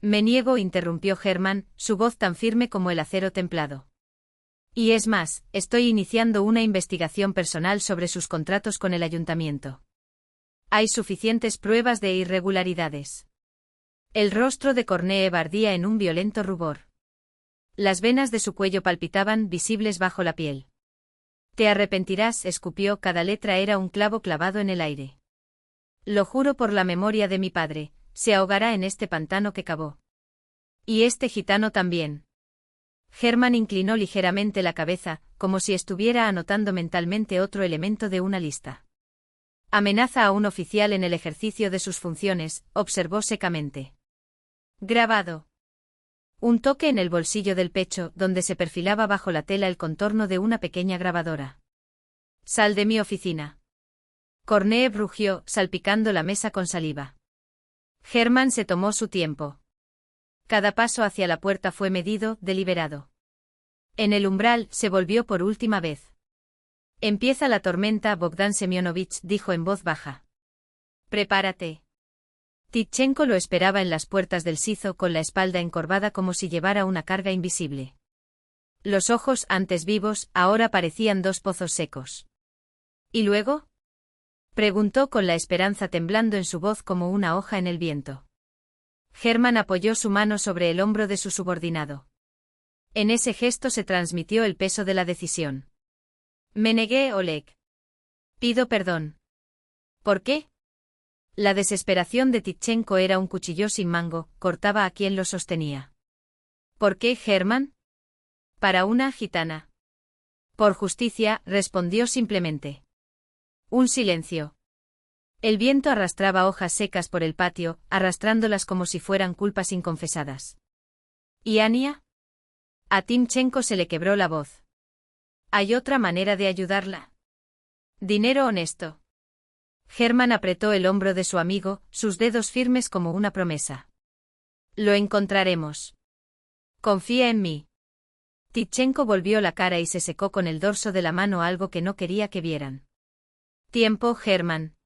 [SPEAKER 1] Me niego, interrumpió Hermann, su voz tan firme como el acero templado. Y es más, estoy iniciando una investigación personal sobre sus contratos con el ayuntamiento. Hay suficientes pruebas de irregularidades. El rostro de Korneev ardía en un violento rubor. Las venas de su cuello palpitaban, visibles bajo la piel. Te arrepentirás, escupió, cada letra era un clavo clavado en el aire. Lo juro por la memoria de mi padre, se ahogará en este pantano que cavó. Y este gitano también. Hermann inclinó ligeramente la cabeza, como si estuviera anotando mentalmente otro elemento de una lista. Amenaza a un oficial en el ejercicio de sus funciones, observó secamente. Grabado. Un toque en el bolsillo del pecho, donde se perfilaba bajo la tela el contorno de una pequeña grabadora. Sal de mi oficina. Korneev rugió, salpicando la mesa con saliva. Hermann se tomó su tiempo. Cada paso hacia la puerta fue medido, deliberado. En el umbral, se volvió por última vez. Empieza la tormenta, Bogdan Semyonovich dijo en voz baja. Prepárate. Tichenko lo esperaba en las puertas del sizo con la espalda encorvada como si llevara una carga invisible. Los ojos, antes vivos, ahora parecían dos pozos secos. ¿Y luego? Preguntó con la esperanza temblando en su voz como una hoja en el viento. Hermann apoyó su mano sobre el hombro de su subordinado. En ese gesto se transmitió el peso de la decisión. Me negué, Oleg. Pido perdón. ¿Por qué? La desesperación de Tichenko era un cuchillo sin mango, cortaba a quien lo sostenía. ¿Por qué, Hermann? Para una gitana. Por justicia, respondió simplemente. Un silencio. El viento arrastraba hojas secas por el patio, arrastrándolas como si fueran culpas inconfesadas. ¿Y Ania? A Timchenko se le quebró la voz. ¿Hay otra manera de ayudarla? Dinero honesto. Hermann apretó el hombro de su amigo, sus dedos firmes como una promesa. Lo encontraremos. Confía en mí. Tichenko volvió la cara y se secó con el dorso de la mano algo que no quería que vieran. Tiempo, Hermann.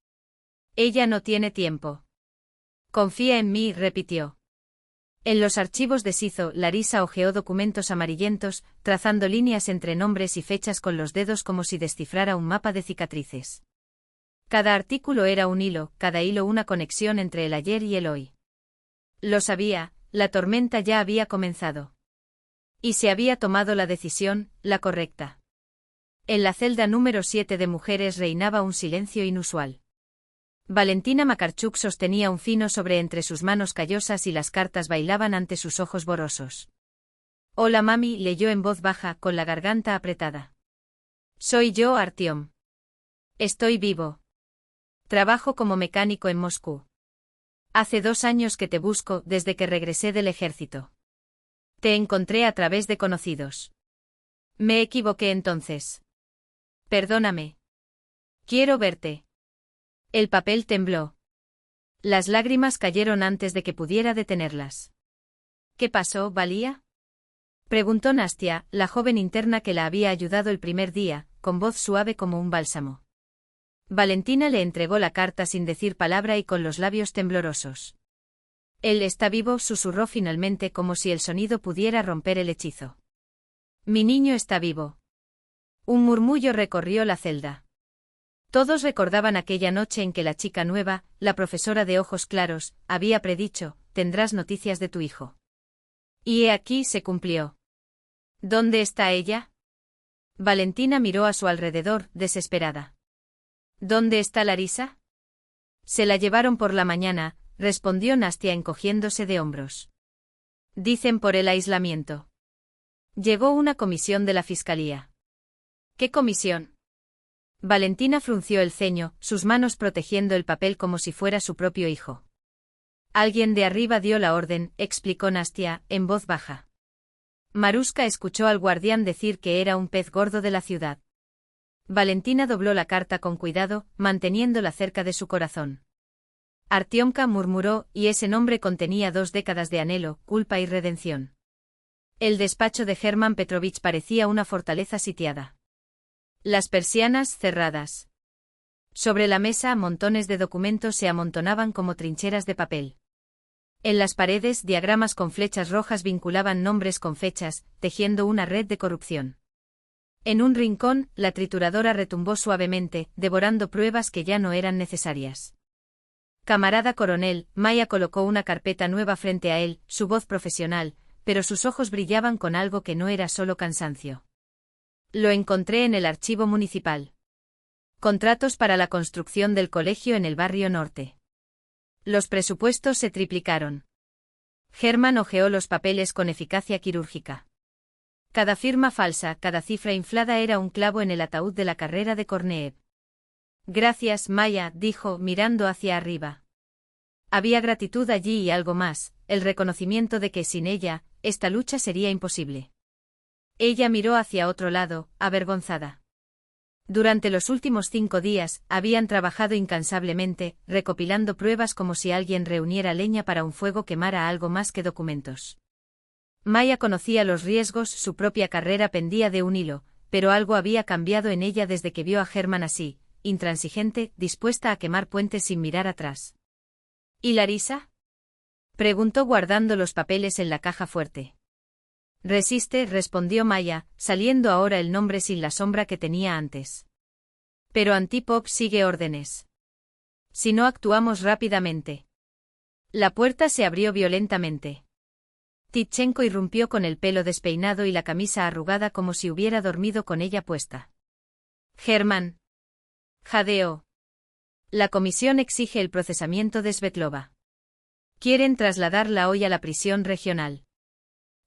[SPEAKER 1] Ella no tiene tiempo. Confía en mí, repitió. En los archivos de Sizo, Larisa hojeó documentos amarillentos, trazando líneas entre nombres y fechas con los dedos como si descifrara un mapa de cicatrices. Cada artículo era un hilo, cada hilo una conexión entre el ayer y el hoy. Lo sabía, la tormenta ya había comenzado. Y se había tomado la decisión, la correcta. En la celda número 7 de mujeres reinaba un silencio inusual. Valentina Makarchuk sostenía un fino sobre entre sus manos callosas y las cartas bailaban ante sus ojos borrosos. Hola mami, leyó en voz baja, con la garganta apretada. Soy yo, Artyom. Estoy vivo. Trabajo como mecánico en Moscú. Hace 2 años que te busco, desde que regresé del ejército. Te encontré a través de conocidos. Me equivoqué entonces. Perdóname. Quiero verte. El papel tembló. Las lágrimas cayeron antes de que pudiera detenerlas. ¿Qué pasó, Valía? Preguntó Nastia, la joven interna que la había ayudado el primer día, con voz suave como un bálsamo. Valentina le entregó la carta sin decir palabra y con los labios temblorosos. Él está vivo, susurró finalmente como si el sonido pudiera romper el hechizo. Mi niño está vivo. Un murmullo recorrió la celda. Todos recordaban aquella noche en que la chica nueva, la profesora de ojos claros, había predicho, tendrás noticias de tu hijo. Y he aquí se cumplió. ¿Dónde está ella? Valentina miró a su alrededor, desesperada. ¿Dónde está Larisa? Se la llevaron por la mañana, respondió Nastia encogiéndose de hombros. Dicen por el aislamiento. Llegó una comisión de la fiscalía. ¿Qué comisión? Valentina frunció el ceño, sus manos protegiendo el papel como si fuera su propio hijo. Alguien de arriba dio la orden, explicó Nastia, en voz baja. Maruska escuchó al guardián decir que era un pez gordo de la ciudad. Valentina dobló la carta con cuidado, manteniéndola cerca de su corazón. Artiomka murmuró, y ese nombre contenía 2 décadas de anhelo, culpa y redención. El despacho de Germán Petrovich parecía una fortaleza sitiada. Las persianas cerradas. Sobre la mesa montones de documentos se amontonaban como trincheras de papel. En las paredes diagramas con flechas rojas vinculaban nombres con fechas, tejiendo una red de corrupción. En un rincón, la trituradora retumbó suavemente, devorando pruebas que ya no eran necesarias. Camarada coronel, Maya colocó una carpeta nueva frente a él, su voz profesional, pero sus ojos brillaban con algo que no era solo cansancio. Lo encontré en el archivo municipal. Contratos para la construcción del colegio en el barrio norte. Los presupuestos se triplicaron. Germán hojeó los papeles con eficacia quirúrgica. Cada firma falsa, cada cifra inflada era un clavo en el ataúd de la carrera de Korneev. Gracias, Maya, dijo, mirando hacia arriba. Había gratitud allí y algo más, el reconocimiento de que sin ella, esta lucha sería imposible. Ella miró hacia otro lado, avergonzada. Durante los últimos 5 días, habían trabajado incansablemente, recopilando pruebas como si alguien reuniera leña para un fuego quemara algo más que documentos. Maya conocía los riesgos, su propia carrera pendía de un hilo, pero algo había cambiado en ella desde que vio a Germán así, intransigente, dispuesta a quemar puentes sin mirar atrás. ¿Y Larisa? Preguntó guardando los papeles en la caja fuerte. Resiste, respondió Maya, saliendo ahora el nombre sin la sombra que tenía antes. Pero Antipop sigue órdenes. Si no actuamos rápidamente. La puerta se abrió violentamente. Tichenko irrumpió con el pelo despeinado y la camisa arrugada como si hubiera dormido con ella puesta. Germán. Jadeó. La comisión exige el procesamiento de Svetlova. Quieren trasladarla hoy a la prisión regional.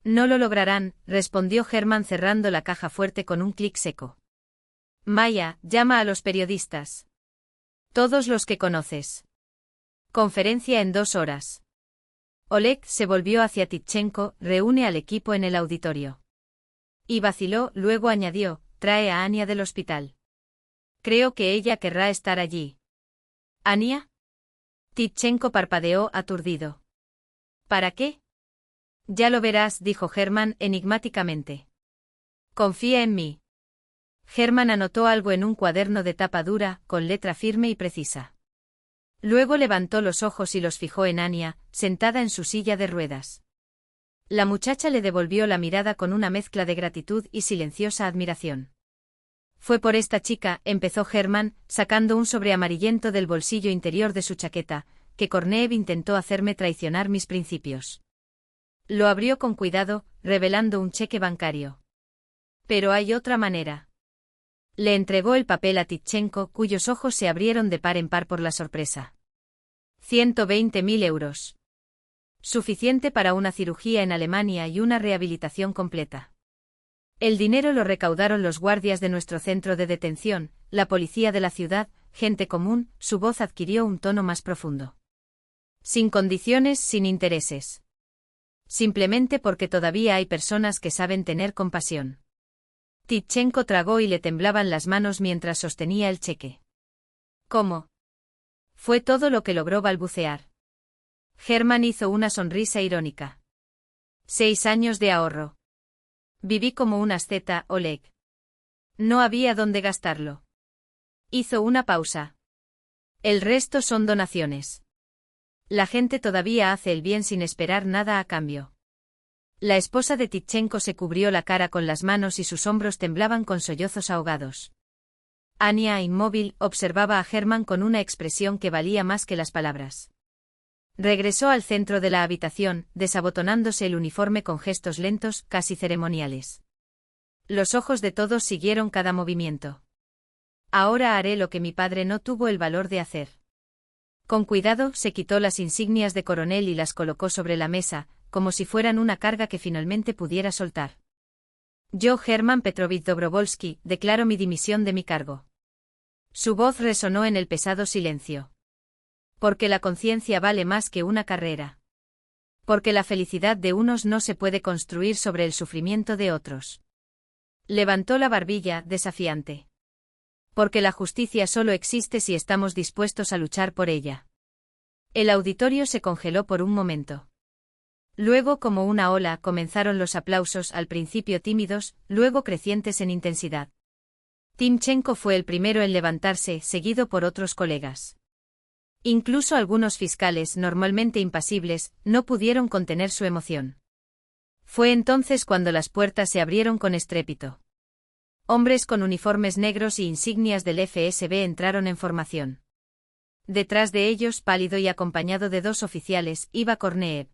[SPEAKER 1] No lo lograrán, respondió Germán cerrando la caja fuerte con un clic seco. Maya, llama a los periodistas. Todos los que conoces. Conferencia en 2 horas. Oleg se volvió hacia Tichenko, reúne al equipo en el auditorio. Y vaciló, luego añadió, trae a Ania del hospital. Creo que ella querrá estar allí. ¿Ania? Tichenko parpadeó aturdido. ¿Para qué? Ya lo verás, dijo Germán enigmáticamente. Confía en mí. Germán anotó algo en un cuaderno de tapa dura, con letra firme y precisa. Luego levantó los ojos y los fijó en Ania, sentada en su silla de ruedas. La muchacha le devolvió la mirada con una mezcla de gratitud y silenciosa admiración. Fue por esta chica, empezó Germán, sacando un sobre amarillento del bolsillo interior de su chaqueta, que Korneev intentó hacerme traicionar mis principios. Lo abrió con cuidado, revelando un cheque bancario. Pero hay otra manera. Le entregó el papel a Tichenko, cuyos ojos se abrieron de par en par por la sorpresa. 120.000 euros. Suficiente para una cirugía en Alemania y una rehabilitación completa. El dinero lo recaudaron los guardias de nuestro centro de detención, la policía de la ciudad, gente común, su voz adquirió un tono más profundo. Sin condiciones, sin intereses. Simplemente porque todavía hay personas que saben tener compasión. Tichenko tragó y le temblaban las manos mientras sostenía el cheque. ¿Cómo? Fue todo lo que logró balbucear. Germán hizo una sonrisa irónica. 6 años de ahorro. Viví como un asceta, Oleg. No había dónde gastarlo. Hizo una pausa. El resto son donaciones. La gente todavía hace el bien sin esperar nada a cambio. La esposa de Tichenko se cubrió la cara con las manos y sus hombros temblaban con sollozos ahogados. Ania, inmóvil, observaba a Germán con una expresión que valía más que las palabras. Regresó al centro de la habitación, desabotonándose el uniforme con gestos lentos, casi ceremoniales. Los ojos de todos siguieron cada movimiento. Ahora haré lo que mi padre no tuvo el valor de hacer. Con cuidado se quitó las insignias de coronel y las colocó sobre la mesa, como si fueran una carga que finalmente pudiera soltar. Yo, Germán Petrovich Dobrovolsky, declaro mi dimisión de mi cargo. Su voz resonó en el pesado silencio. Porque la conciencia vale más que una carrera. Porque la felicidad de unos no se puede construir sobre el sufrimiento de otros. Levantó la barbilla, desafiante. Porque la justicia solo existe si estamos dispuestos a luchar por ella. El auditorio se congeló por un momento. Luego, como una ola, comenzaron los aplausos, al principio tímidos, luego crecientes en intensidad. Timchenko fue el primero en levantarse, seguido por otros colegas. Incluso algunos fiscales, normalmente impasibles, no pudieron contener su emoción. Fue entonces cuando las puertas se abrieron con estrépito. Hombres con uniformes negros y insignias del FSB entraron en formación. Detrás de ellos, pálido y acompañado de dos oficiales, iba Korneev.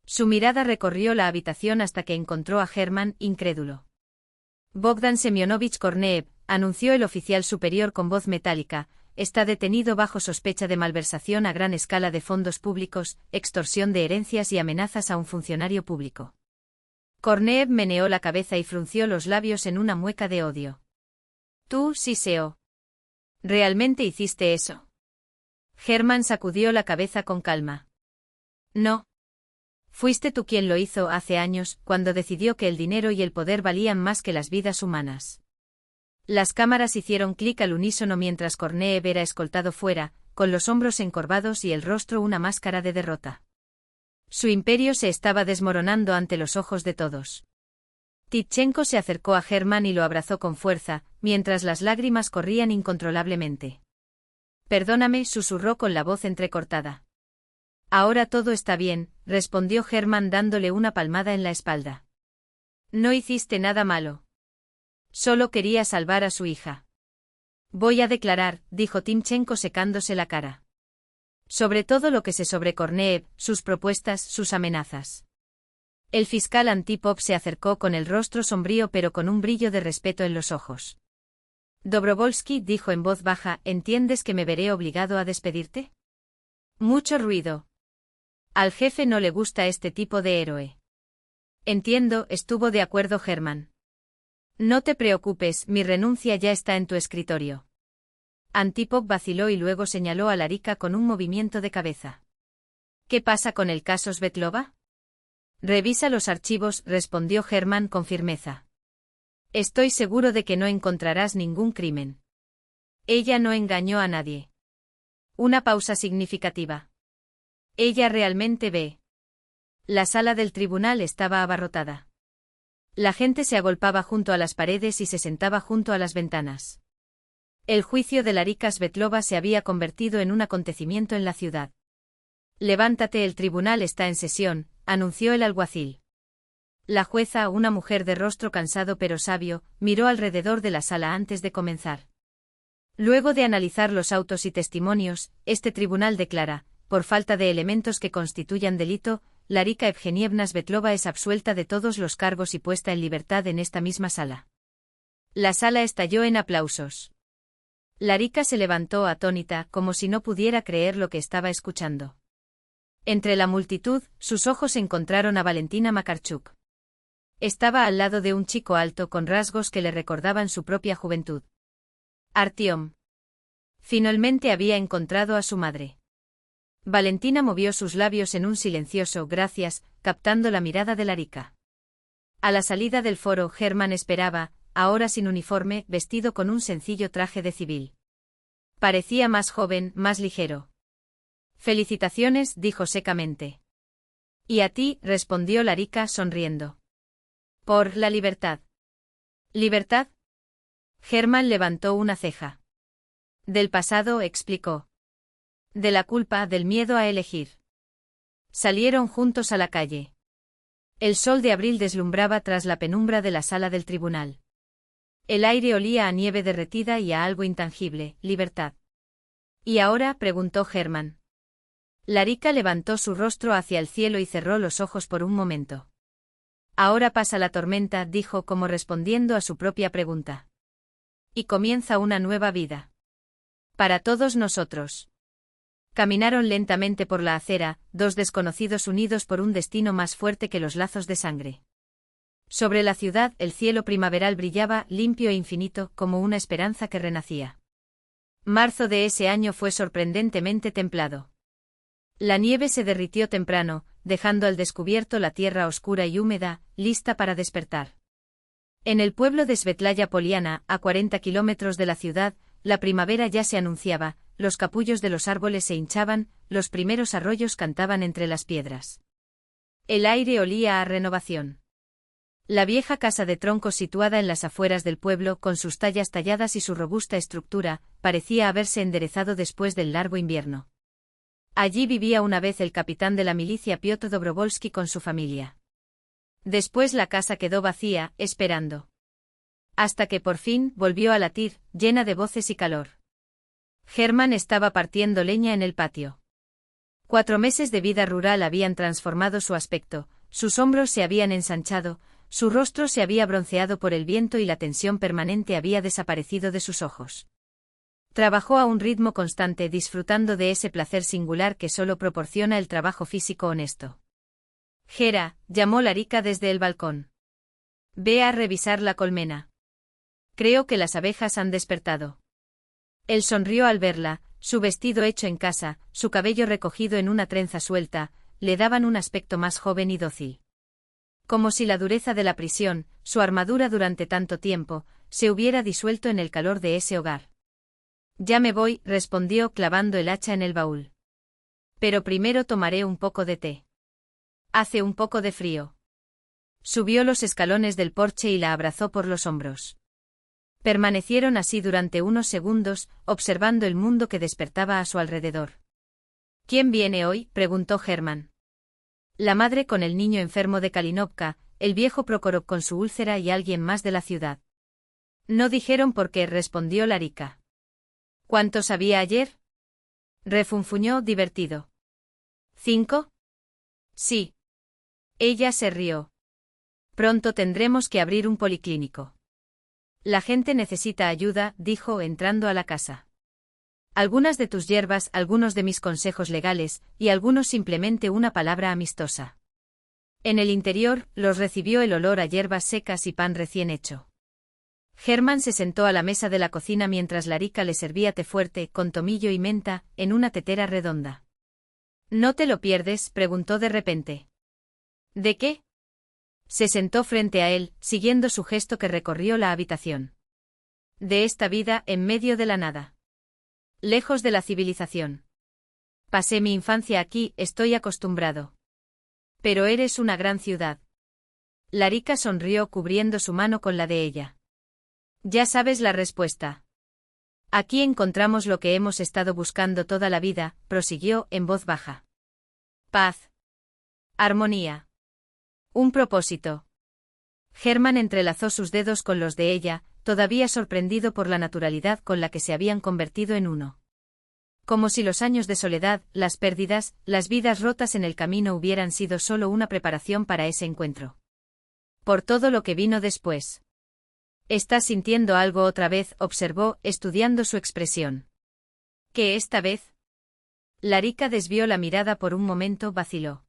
[SPEAKER 1] Su mirada recorrió la habitación hasta que encontró a Germán, incrédulo. Bogdan Semyonovich Korneev, anunció el oficial superior con voz metálica, está detenido bajo sospecha de malversación a gran escala de fondos públicos, extorsión de herencias y amenazas a un funcionario público. Korneev meneó la cabeza y frunció los labios en una mueca de odio. Tú, Siseo. ¿Realmente hiciste eso? Germán sacudió la cabeza con calma. No. Fuiste tú quien lo hizo hace años, cuando decidió que el dinero y el poder valían más que las vidas humanas. Las cámaras hicieron clic al unísono mientras Korneev era escoltado fuera, con los hombros encorvados y el rostro una máscara de derrota. Su imperio se estaba desmoronando ante los ojos de todos. Timchenko se acercó a Germán y lo abrazó con fuerza, mientras las lágrimas corrían incontrolablemente. Perdóname, susurró con la voz entrecortada. Ahora todo está bien, respondió Germán dándole una palmada en la espalda. No hiciste nada malo. Solo quería salvar a su hija. Voy a declarar, dijo Timchenko secándose la cara. Sobre todo lo que sé sobre Korneev, sus propuestas, sus amenazas. El fiscal Antipov se acercó con el rostro sombrío pero con un brillo de respeto en los ojos. Dobrovolsky dijo en voz baja, ¿entiendes que me veré obligado a despedirte? Mucho ruido. Al jefe no le gusta este tipo de héroe. Entiendo, estuvo de acuerdo Germán. No te preocupes, mi renuncia ya está en tu escritorio. Antipov vaciló y luego señaló a Larika con un movimiento de cabeza. ¿Qué pasa con el caso Svetlova? Revisa los archivos, respondió Germán con firmeza. Estoy seguro de que no encontrarás ningún crimen. Ella no engañó a nadie. Una pausa significativa. Ella realmente ve. La sala del tribunal estaba abarrotada. La gente se agolpaba junto a las paredes y se sentaba junto a las ventanas. El juicio de Larika Svetlova se había convertido en un acontecimiento en la ciudad. Levántate, el tribunal está en sesión, anunció el alguacil. La jueza, una mujer de rostro cansado pero sabio, miró alrededor de la sala antes de comenzar. Luego de analizar los autos y testimonios, este tribunal declara, por falta de elementos que constituyan delito, Larika Evgenievna Svetlova es absuelta de todos los cargos y puesta en libertad en esta misma sala. La sala estalló en aplausos. Larika se levantó atónita, como si no pudiera creer lo que estaba escuchando. Entre la multitud, sus ojos encontraron a Valentina Makarchuk. Estaba al lado de un chico alto con rasgos que le recordaban su propia juventud. Artyom. Finalmente había encontrado a su madre. Valentina movió sus labios en un silencioso gracias, captando la mirada de Larika. A la salida del foro, Germán esperaba, ahora sin uniforme, vestido con un sencillo traje de civil. Parecía más joven, más ligero. Felicitaciones, dijo secamente. Y a ti, respondió Larika sonriendo. Por la libertad. ¿Libertad? Germán levantó una ceja. Del pasado, explicó. De la culpa, del miedo a elegir. Salieron juntos a la calle. El sol de abril deslumbraba tras la penumbra de la sala del tribunal. El aire olía a nieve derretida y a algo intangible, libertad. ¿Y ahora? Preguntó Germán. Larika levantó su rostro hacia el cielo y cerró los ojos por un momento. Ahora pasa la tormenta, dijo como respondiendo a su propia pregunta. Y comienza una nueva vida. Para todos nosotros. Caminaron lentamente por la acera, dos desconocidos unidos por un destino más fuerte que los lazos de sangre. Sobre la ciudad el cielo primaveral brillaba, limpio e infinito, como una esperanza que renacía. Marzo de ese año fue sorprendentemente templado. La nieve se derritió temprano, dejando al descubierto la tierra oscura y húmeda, lista para despertar. En el pueblo de Svetlaya Poliana, a 40 kilómetros de la ciudad, la primavera ya se anunciaba, los capullos de los árboles se hinchaban, los primeros arroyos cantaban entre las piedras. El aire olía a renovación. La vieja casa de troncos situada en las afueras del pueblo, con sus tallas talladas y su robusta estructura, parecía haberse enderezado después del largo invierno. Allí vivía una vez el capitán de la milicia Piotr Dobrovolsky con su familia. Después la casa quedó vacía, esperando. Hasta que por fin volvió a latir, llena de voces y calor. Hermann estaba partiendo leña en el patio. 4 meses de vida rural habían transformado su aspecto, sus hombros se habían ensanchado, su rostro se había bronceado por el viento y la tensión permanente había desaparecido de sus ojos. Trabajó a un ritmo constante, disfrutando de ese placer singular que solo proporciona el trabajo físico honesto. Gera, llamó Larika desde el balcón. Ve a revisar la colmena. Creo que las abejas han despertado. Él sonrió al verla, su vestido hecho en casa, su cabello recogido en una trenza suelta, le daban un aspecto más joven y dócil. Como si la dureza de la prisión, su armadura durante tanto tiempo, se hubiera disuelto en el calor de ese hogar. Ya me voy, respondió clavando el hacha en el baúl. Pero primero tomaré un poco de té. Hace un poco de frío. Subió los escalones del porche y la abrazó por los hombros. Permanecieron así durante unos segundos, observando el mundo que despertaba a su alrededor. ¿Quién viene hoy?, preguntó Hermann. La madre con el niño enfermo de Kalinovka, el viejo Prokhorov con su úlcera y alguien más de la ciudad. No dijeron por qué, respondió Larika. ¿Cuántos había ayer?, refunfuñó divertido. ¿5? Sí. Ella se rió. Pronto tendremos que abrir un policlínico. La gente necesita ayuda, dijo entrando a la casa. Algunas de tus hierbas, algunos de mis consejos legales, y algunos simplemente una palabra amistosa. En el interior, los recibió el olor a hierbas secas y pan recién hecho. Hermann se sentó a la mesa de la cocina mientras Larika le servía té fuerte, con tomillo y menta, en una tetera redonda. ¿No te lo pierdes?, preguntó de repente. ¿De qué? Se sentó frente a él, siguiendo su gesto que recorrió la habitación. De esta vida en medio de la nada. Lejos de la civilización. Pasé mi infancia aquí, estoy acostumbrado. Pero eres una gran ciudad. Larika sonrió cubriendo su mano con la de ella. Ya sabes la respuesta. Aquí encontramos lo que hemos estado buscando toda la vida, prosiguió en voz baja. Paz. Armonía. Un propósito. Hermann entrelazó sus dedos con los de ella, todavía sorprendido por la naturalidad con la que se habían convertido en uno. Como si los años de soledad, las pérdidas, las vidas rotas en el camino hubieran sido solo una preparación para ese encuentro. Por todo lo que vino después. ¿Estás sintiendo algo otra vez?, observó, estudiando su expresión. ¿Qué esta vez? Larika desvió la mirada por un momento, vaciló.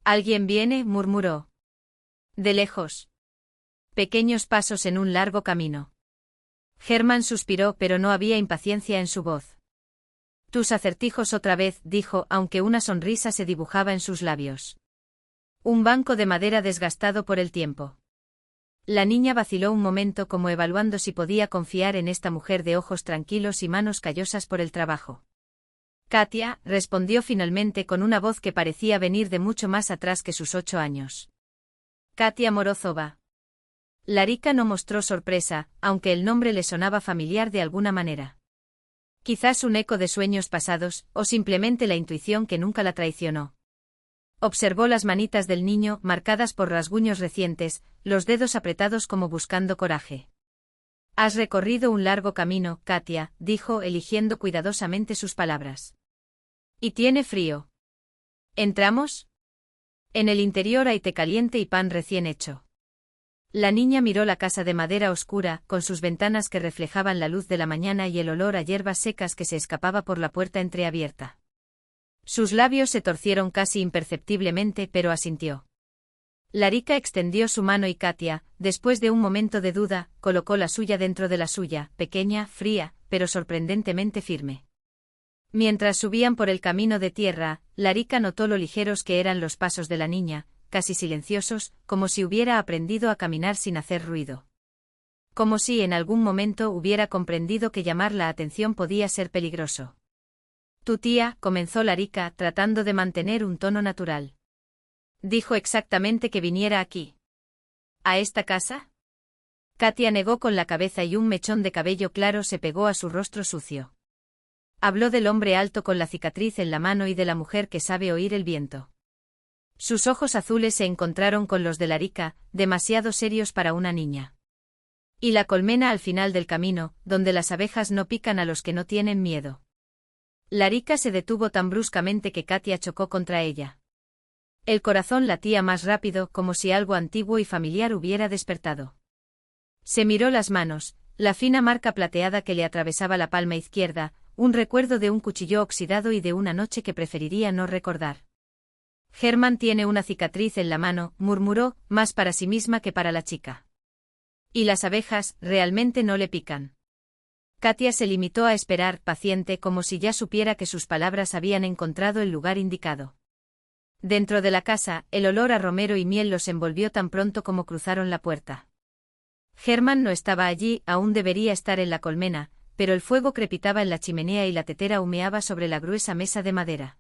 [SPEAKER 1] ¿Alguien viene?, murmuró. De lejos. Pequeños pasos en un largo camino. Hermann suspiró, pero no había impaciencia en su voz. Tus acertijos otra vez, dijo, aunque una sonrisa se dibujaba en sus labios. Un banco de madera desgastado por el tiempo. La niña vaciló un momento como evaluando si podía confiar en esta mujer de ojos tranquilos y manos callosas por el trabajo. Katia, respondió finalmente con una voz que parecía venir de mucho más atrás que sus 8 años. Katia Morozova. Larika no mostró sorpresa, aunque el nombre le sonaba familiar de alguna manera. Quizás un eco de sueños pasados, o simplemente la intuición que nunca la traicionó. Observó las manitas del niño, marcadas por rasguños recientes, los dedos apretados como buscando coraje. Has recorrido un largo camino, Katia, dijo, eligiendo cuidadosamente sus palabras. Y tiene frío. ¿Entramos? En el interior hay té caliente y pan recién hecho. La niña miró la casa de madera oscura, con sus ventanas que reflejaban la luz de la mañana y el olor a hierbas secas que se escapaba por la puerta entreabierta. Sus labios se torcieron casi imperceptiblemente, pero asintió. Larika extendió su mano y Katia, después de un momento de duda, colocó la suya dentro de la suya, pequeña, fría, pero sorprendentemente firme. Mientras subían por el camino de tierra, Larika notó lo ligeros que eran los pasos de la niña, casi silenciosos, como si hubiera aprendido a caminar sin hacer ruido. Como si en algún momento hubiera comprendido que llamar la atención podía ser peligroso. «Tu tía», comenzó Larika, tratando de mantener un tono natural. «Dijo exactamente que viniera aquí. ¿A esta casa?» Katia negó con la cabeza y un mechón de cabello claro se pegó a su rostro sucio. Habló del hombre alto con la cicatriz en la mano y de la mujer que sabe oír el viento. Sus ojos azules se encontraron con los de Larika, demasiado serios para una niña. «Y la colmena al final del camino, donde las abejas no pican a los que no tienen miedo». Larika se detuvo tan bruscamente que Katia chocó contra ella. El corazón latía más rápido, como si algo antiguo y familiar hubiera despertado. Se miró las manos, la fina marca plateada que le atravesaba la palma izquierda, un recuerdo de un cuchillo oxidado y de una noche que preferiría no recordar. «Herman tiene una cicatriz en la mano», murmuró, más para sí misma que para la chica. «Y las abejas, realmente no le pican». Katia se limitó a esperar, paciente, como si ya supiera que sus palabras habían encontrado el lugar indicado. Dentro de la casa, el olor a romero y miel los envolvió tan pronto como cruzaron la puerta. Herman no estaba allí, aún debería estar en la colmena, pero el fuego crepitaba en la chimenea y la tetera humeaba sobre la gruesa mesa de madera.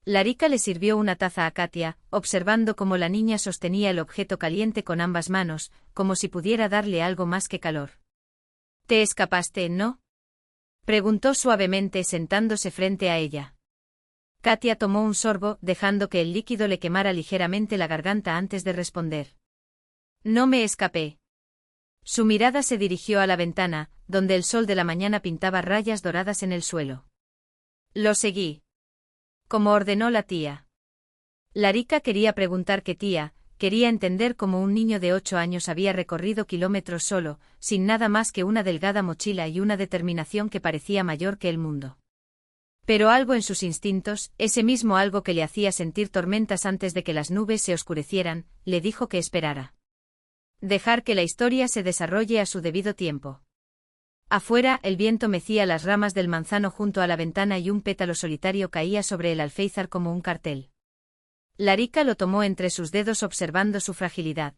[SPEAKER 1] Larika le sirvió una taza a Katia, observando cómo la niña sostenía el objeto caliente con ambas manos, como si pudiera darle algo más que calor. «¿Te escapaste, no?», preguntó suavemente sentándose frente a ella. Katia tomó un sorbo, dejando que el líquido le quemara ligeramente la garganta antes de responder. «No me escapé». Su mirada se dirigió a la ventana, donde el sol de la mañana pintaba rayas doradas en el suelo. «Lo seguí. Como ordenó la tía». Larika quería preguntar qué tía, quería entender cómo un niño de 8 años había recorrido kilómetros solo, sin nada más que una delgada mochila y una determinación que parecía mayor que el mundo. Pero algo en sus instintos, ese mismo algo que le hacía sentir tormentas antes de que las nubes se oscurecieran, le dijo que esperara. Dejar que la historia se desarrolle a su debido tiempo. Afuera, el viento mecía las ramas del manzano junto a la ventana y un pétalo solitario caía sobre el alféizar como un cartel. Larika lo tomó entre sus dedos observando su fragilidad.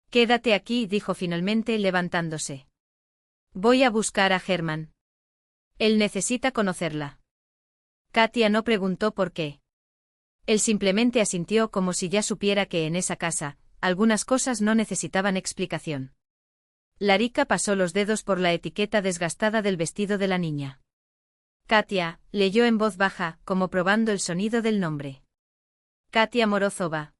[SPEAKER 1] «Quédate aquí», dijo finalmente levantándose. «Voy a buscar a Herman. Él necesita conocerla». Katia no preguntó por qué. Él simplemente asintió como si ya supiera que en esa casa, algunas cosas no necesitaban explicación. Larika pasó los dedos por la etiqueta desgastada del vestido de la niña. «Katia», leyó en voz baja, como probando el sonido del nombre. «Katia Morozova».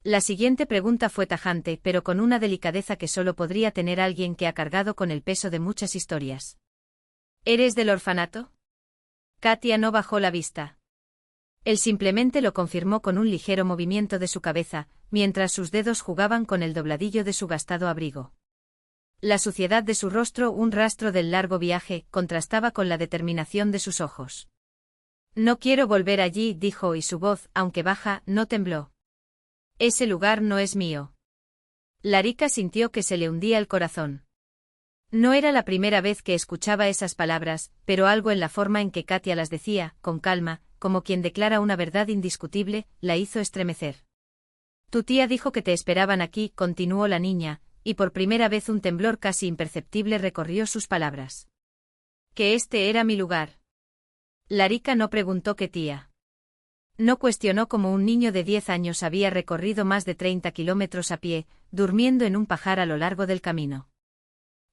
[SPEAKER 1] La siguiente pregunta fue tajante, pero con una delicadeza que solo podría tener alguien que ha cargado con el peso de muchas historias. «¿Eres del orfanato?». Katia no bajó la vista. Él simplemente lo confirmó con un ligero movimiento de su cabeza, mientras sus dedos jugaban con el dobladillo de su gastado abrigo. La suciedad de su rostro, un rastro del largo viaje, contrastaba con la determinación de sus ojos. «No quiero volver allí», dijo, y su voz, aunque baja, no tembló. «Ese lugar no es mío». Larika sintió que se le hundía el corazón. No era la primera vez que escuchaba esas palabras, pero algo en la forma en que Katia las decía, con calma, como quien declara una verdad indiscutible, la hizo estremecer. «Tu tía dijo que te esperaban aquí», continuó la niña, y por primera vez un temblor casi imperceptible recorrió sus palabras. «Que este era mi lugar». Larika no preguntó qué tía. No cuestionó cómo un niño de 10 años había recorrido más de 30 kilómetros a pie, durmiendo en un pajar a lo largo del camino.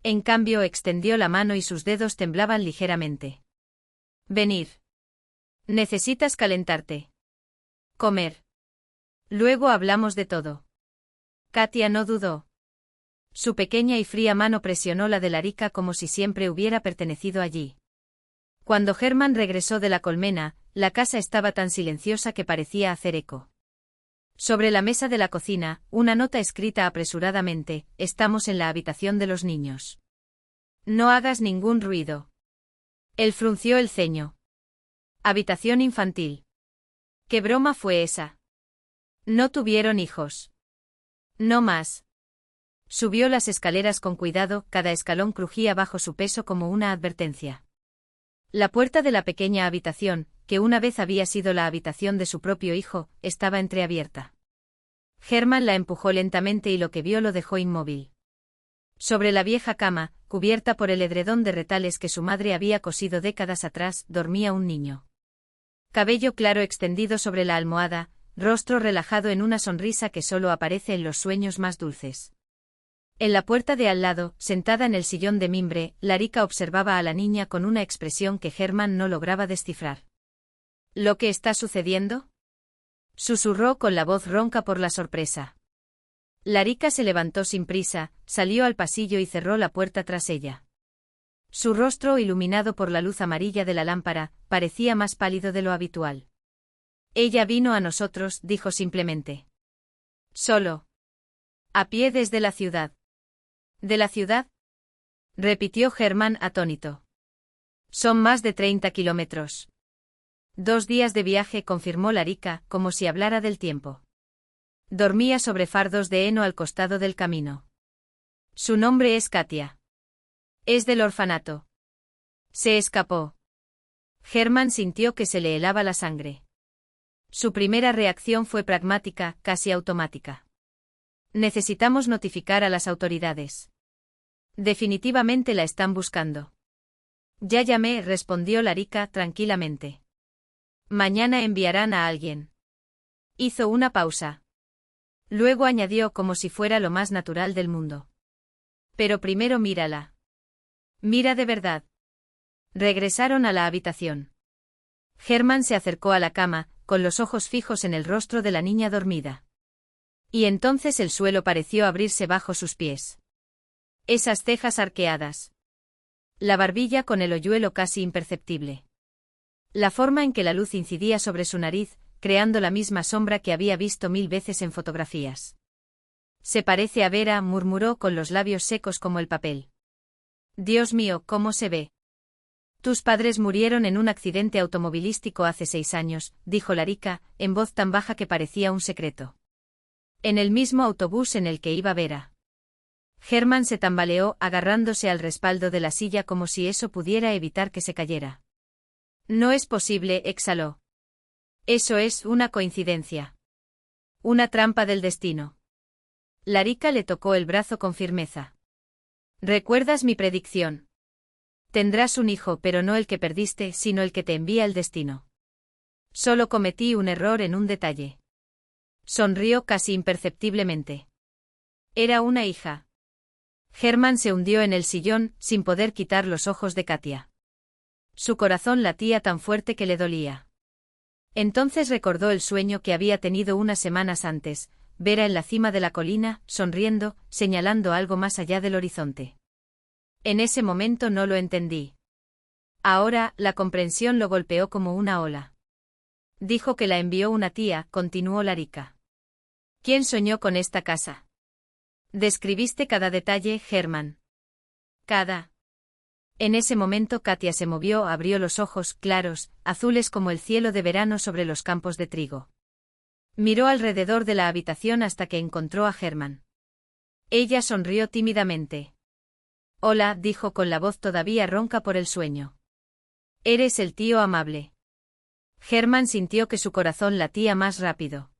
[SPEAKER 1] En cambio, extendió la mano y sus dedos temblaban ligeramente. «Venir. Necesitas calentarte. Comer. Luego hablamos de todo». Katia no dudó. Su pequeña y fría mano presionó la de Larika como si siempre hubiera pertenecido allí. Cuando Herman regresó de la colmena, la casa estaba tan silenciosa que parecía hacer eco. Sobre la mesa de la cocina, una nota escrita apresuradamente: «Estamos en la habitación de los niños. No hagas ningún ruido». Él frunció el ceño. «Habitación infantil. ¿Qué broma fue esa?». «No tuvieron hijos». No más. Subió las escaleras con cuidado, cada escalón crujía bajo su peso como una advertencia. La puerta de la pequeña habitación, que una vez había sido la habitación de su propio hijo, estaba entreabierta. Hermann la empujó lentamente y lo que vio lo dejó inmóvil. Sobre la vieja cama, cubierta por el edredón de retales que su madre había cosido décadas atrás, dormía un niño. Cabello claro extendido sobre la almohada, rostro relajado en una sonrisa que solo aparece en los sueños más dulces. En la puerta de al lado, sentada en el sillón de mimbre, Larika observaba a la niña con una expresión que Hermann no lograba descifrar. ¿Lo que está sucediendo? Susurró con la voz ronca por la sorpresa. Larika se levantó sin prisa, salió al pasillo y cerró la puerta tras ella. Su rostro, iluminado por la luz amarilla de la lámpara, parecía más pálido de lo habitual. Ella vino a nosotros, dijo simplemente. Solo. A pie desde la ciudad. ¿De la ciudad? Repitió Hermann atónito. Son más de 30 kilómetros. 2 días de viaje, confirmó Larika, como si hablara del tiempo. Dormía sobre fardos de heno al costado del camino. Su nombre es Katia. Es del orfanato. Se escapó. Hermann sintió que se le helaba la sangre. Su primera reacción fue pragmática, casi automática. Necesitamos notificar a las autoridades. Definitivamente la están buscando. Ya llamé, respondió Larika tranquilamente. Mañana enviarán a alguien. Hizo una pausa. Luego añadió como si fuera lo más natural del mundo. Pero primero mírala. Mira de verdad. Regresaron a la habitación. Hermann se acercó a la cama, con los ojos fijos en el rostro de la niña dormida. Y entonces el suelo pareció abrirse bajo sus pies. Esas cejas arqueadas. La barbilla con el hoyuelo casi imperceptible. La forma en que la luz incidía sobre su nariz, creando la misma sombra que había visto 1000 veces en fotografías. Se parece a Vera, murmuró con los labios secos como el papel. Dios mío, ¿cómo se ve? Tus padres murieron en un accidente automovilístico hace 6 años, dijo Larika, en voz tan baja que parecía un secreto. En el mismo autobús en el que iba Vera. Hermann se tambaleó, agarrándose al respaldo de la silla como si eso pudiera evitar que se cayera. No es posible, exhaló. Eso es una coincidencia. Una trampa del destino. Larika le tocó el brazo con firmeza. ¿Recuerdas mi predicción? Tendrás un hijo, pero no el que perdiste, sino el que te envía el destino. Solo cometí un error en un detalle. Sonrió casi imperceptiblemente. Era una hija. Hermann se hundió en el sillón, sin poder quitar los ojos de Katia. Su corazón latía tan fuerte que le dolía. Entonces recordó el sueño que había tenido unas semanas antes, Vera en la cima de la colina, sonriendo, señalando algo más allá del horizonte. En ese momento no lo entendí. Ahora, la comprensión lo golpeó como una ola. Dijo que la envió una tía, continuó Larika. ¿Quién soñó con esta casa? Describiste cada detalle, Hermann. Cada. En ese momento Katia se movió, abrió los ojos, claros, azules como el cielo de verano sobre los campos de trigo. Miró alrededor de la habitación hasta que encontró a Hermann. Ella sonrió tímidamente. Hola, dijo con la voz todavía ronca por el sueño. Eres el tío amable. Hermann sintió que su corazón latía más rápido.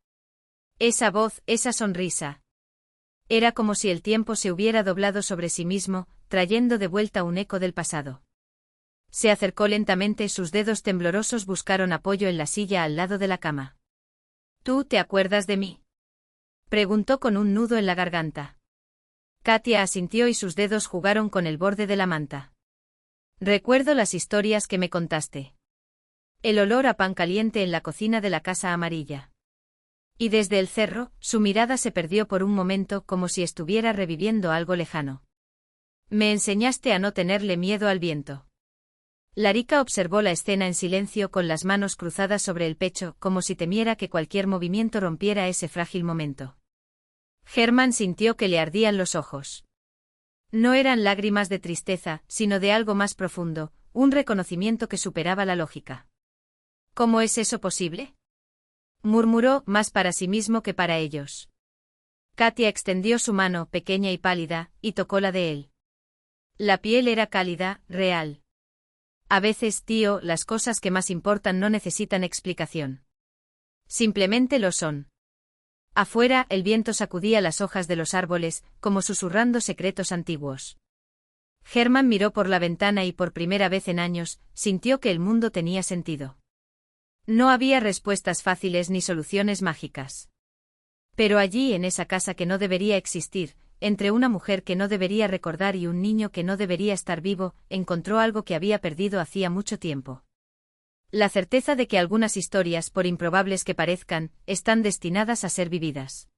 [SPEAKER 1] Esa voz, esa sonrisa. Era como si el tiempo se hubiera doblado sobre sí mismo, trayendo de vuelta un eco del pasado. Se acercó lentamente, sus dedos temblorosos buscaron apoyo en la silla al lado de la cama. ¿Tú te acuerdas de mí? Preguntó con un nudo en la garganta. Katia asintió y sus dedos jugaron con el borde de la manta. Recuerdo las historias que me contaste. El olor a pan caliente en la cocina de la casa amarilla. Y desde el cerro, su mirada se perdió por un momento como si estuviera reviviendo algo lejano. Me enseñaste a no tenerle miedo al viento. Larika observó la escena en silencio con las manos cruzadas sobre el pecho, como si temiera que cualquier movimiento rompiera ese frágil momento. Hermann sintió que le ardían los ojos. No eran lágrimas de tristeza, sino de algo más profundo, un reconocimiento que superaba la lógica. ¿Cómo es eso posible? Murmuró, más para sí mismo que para ellos. Katia extendió su mano, pequeña y pálida, y tocó la de él. La piel era cálida, real. A veces, tío, las cosas que más importan no necesitan explicación. Simplemente lo son. Afuera, el viento sacudía las hojas de los árboles, como susurrando secretos antiguos. Hermann miró por la ventana y por primera vez en años, sintió que el mundo tenía sentido. No había respuestas fáciles ni soluciones mágicas. Pero allí, en esa casa que no debería existir, entre una mujer que no debería recordar y un niño que no debería estar vivo, encontró algo que había perdido hacía mucho tiempo. La certeza de que algunas historias, por improbables que parezcan, están destinadas a ser vividas.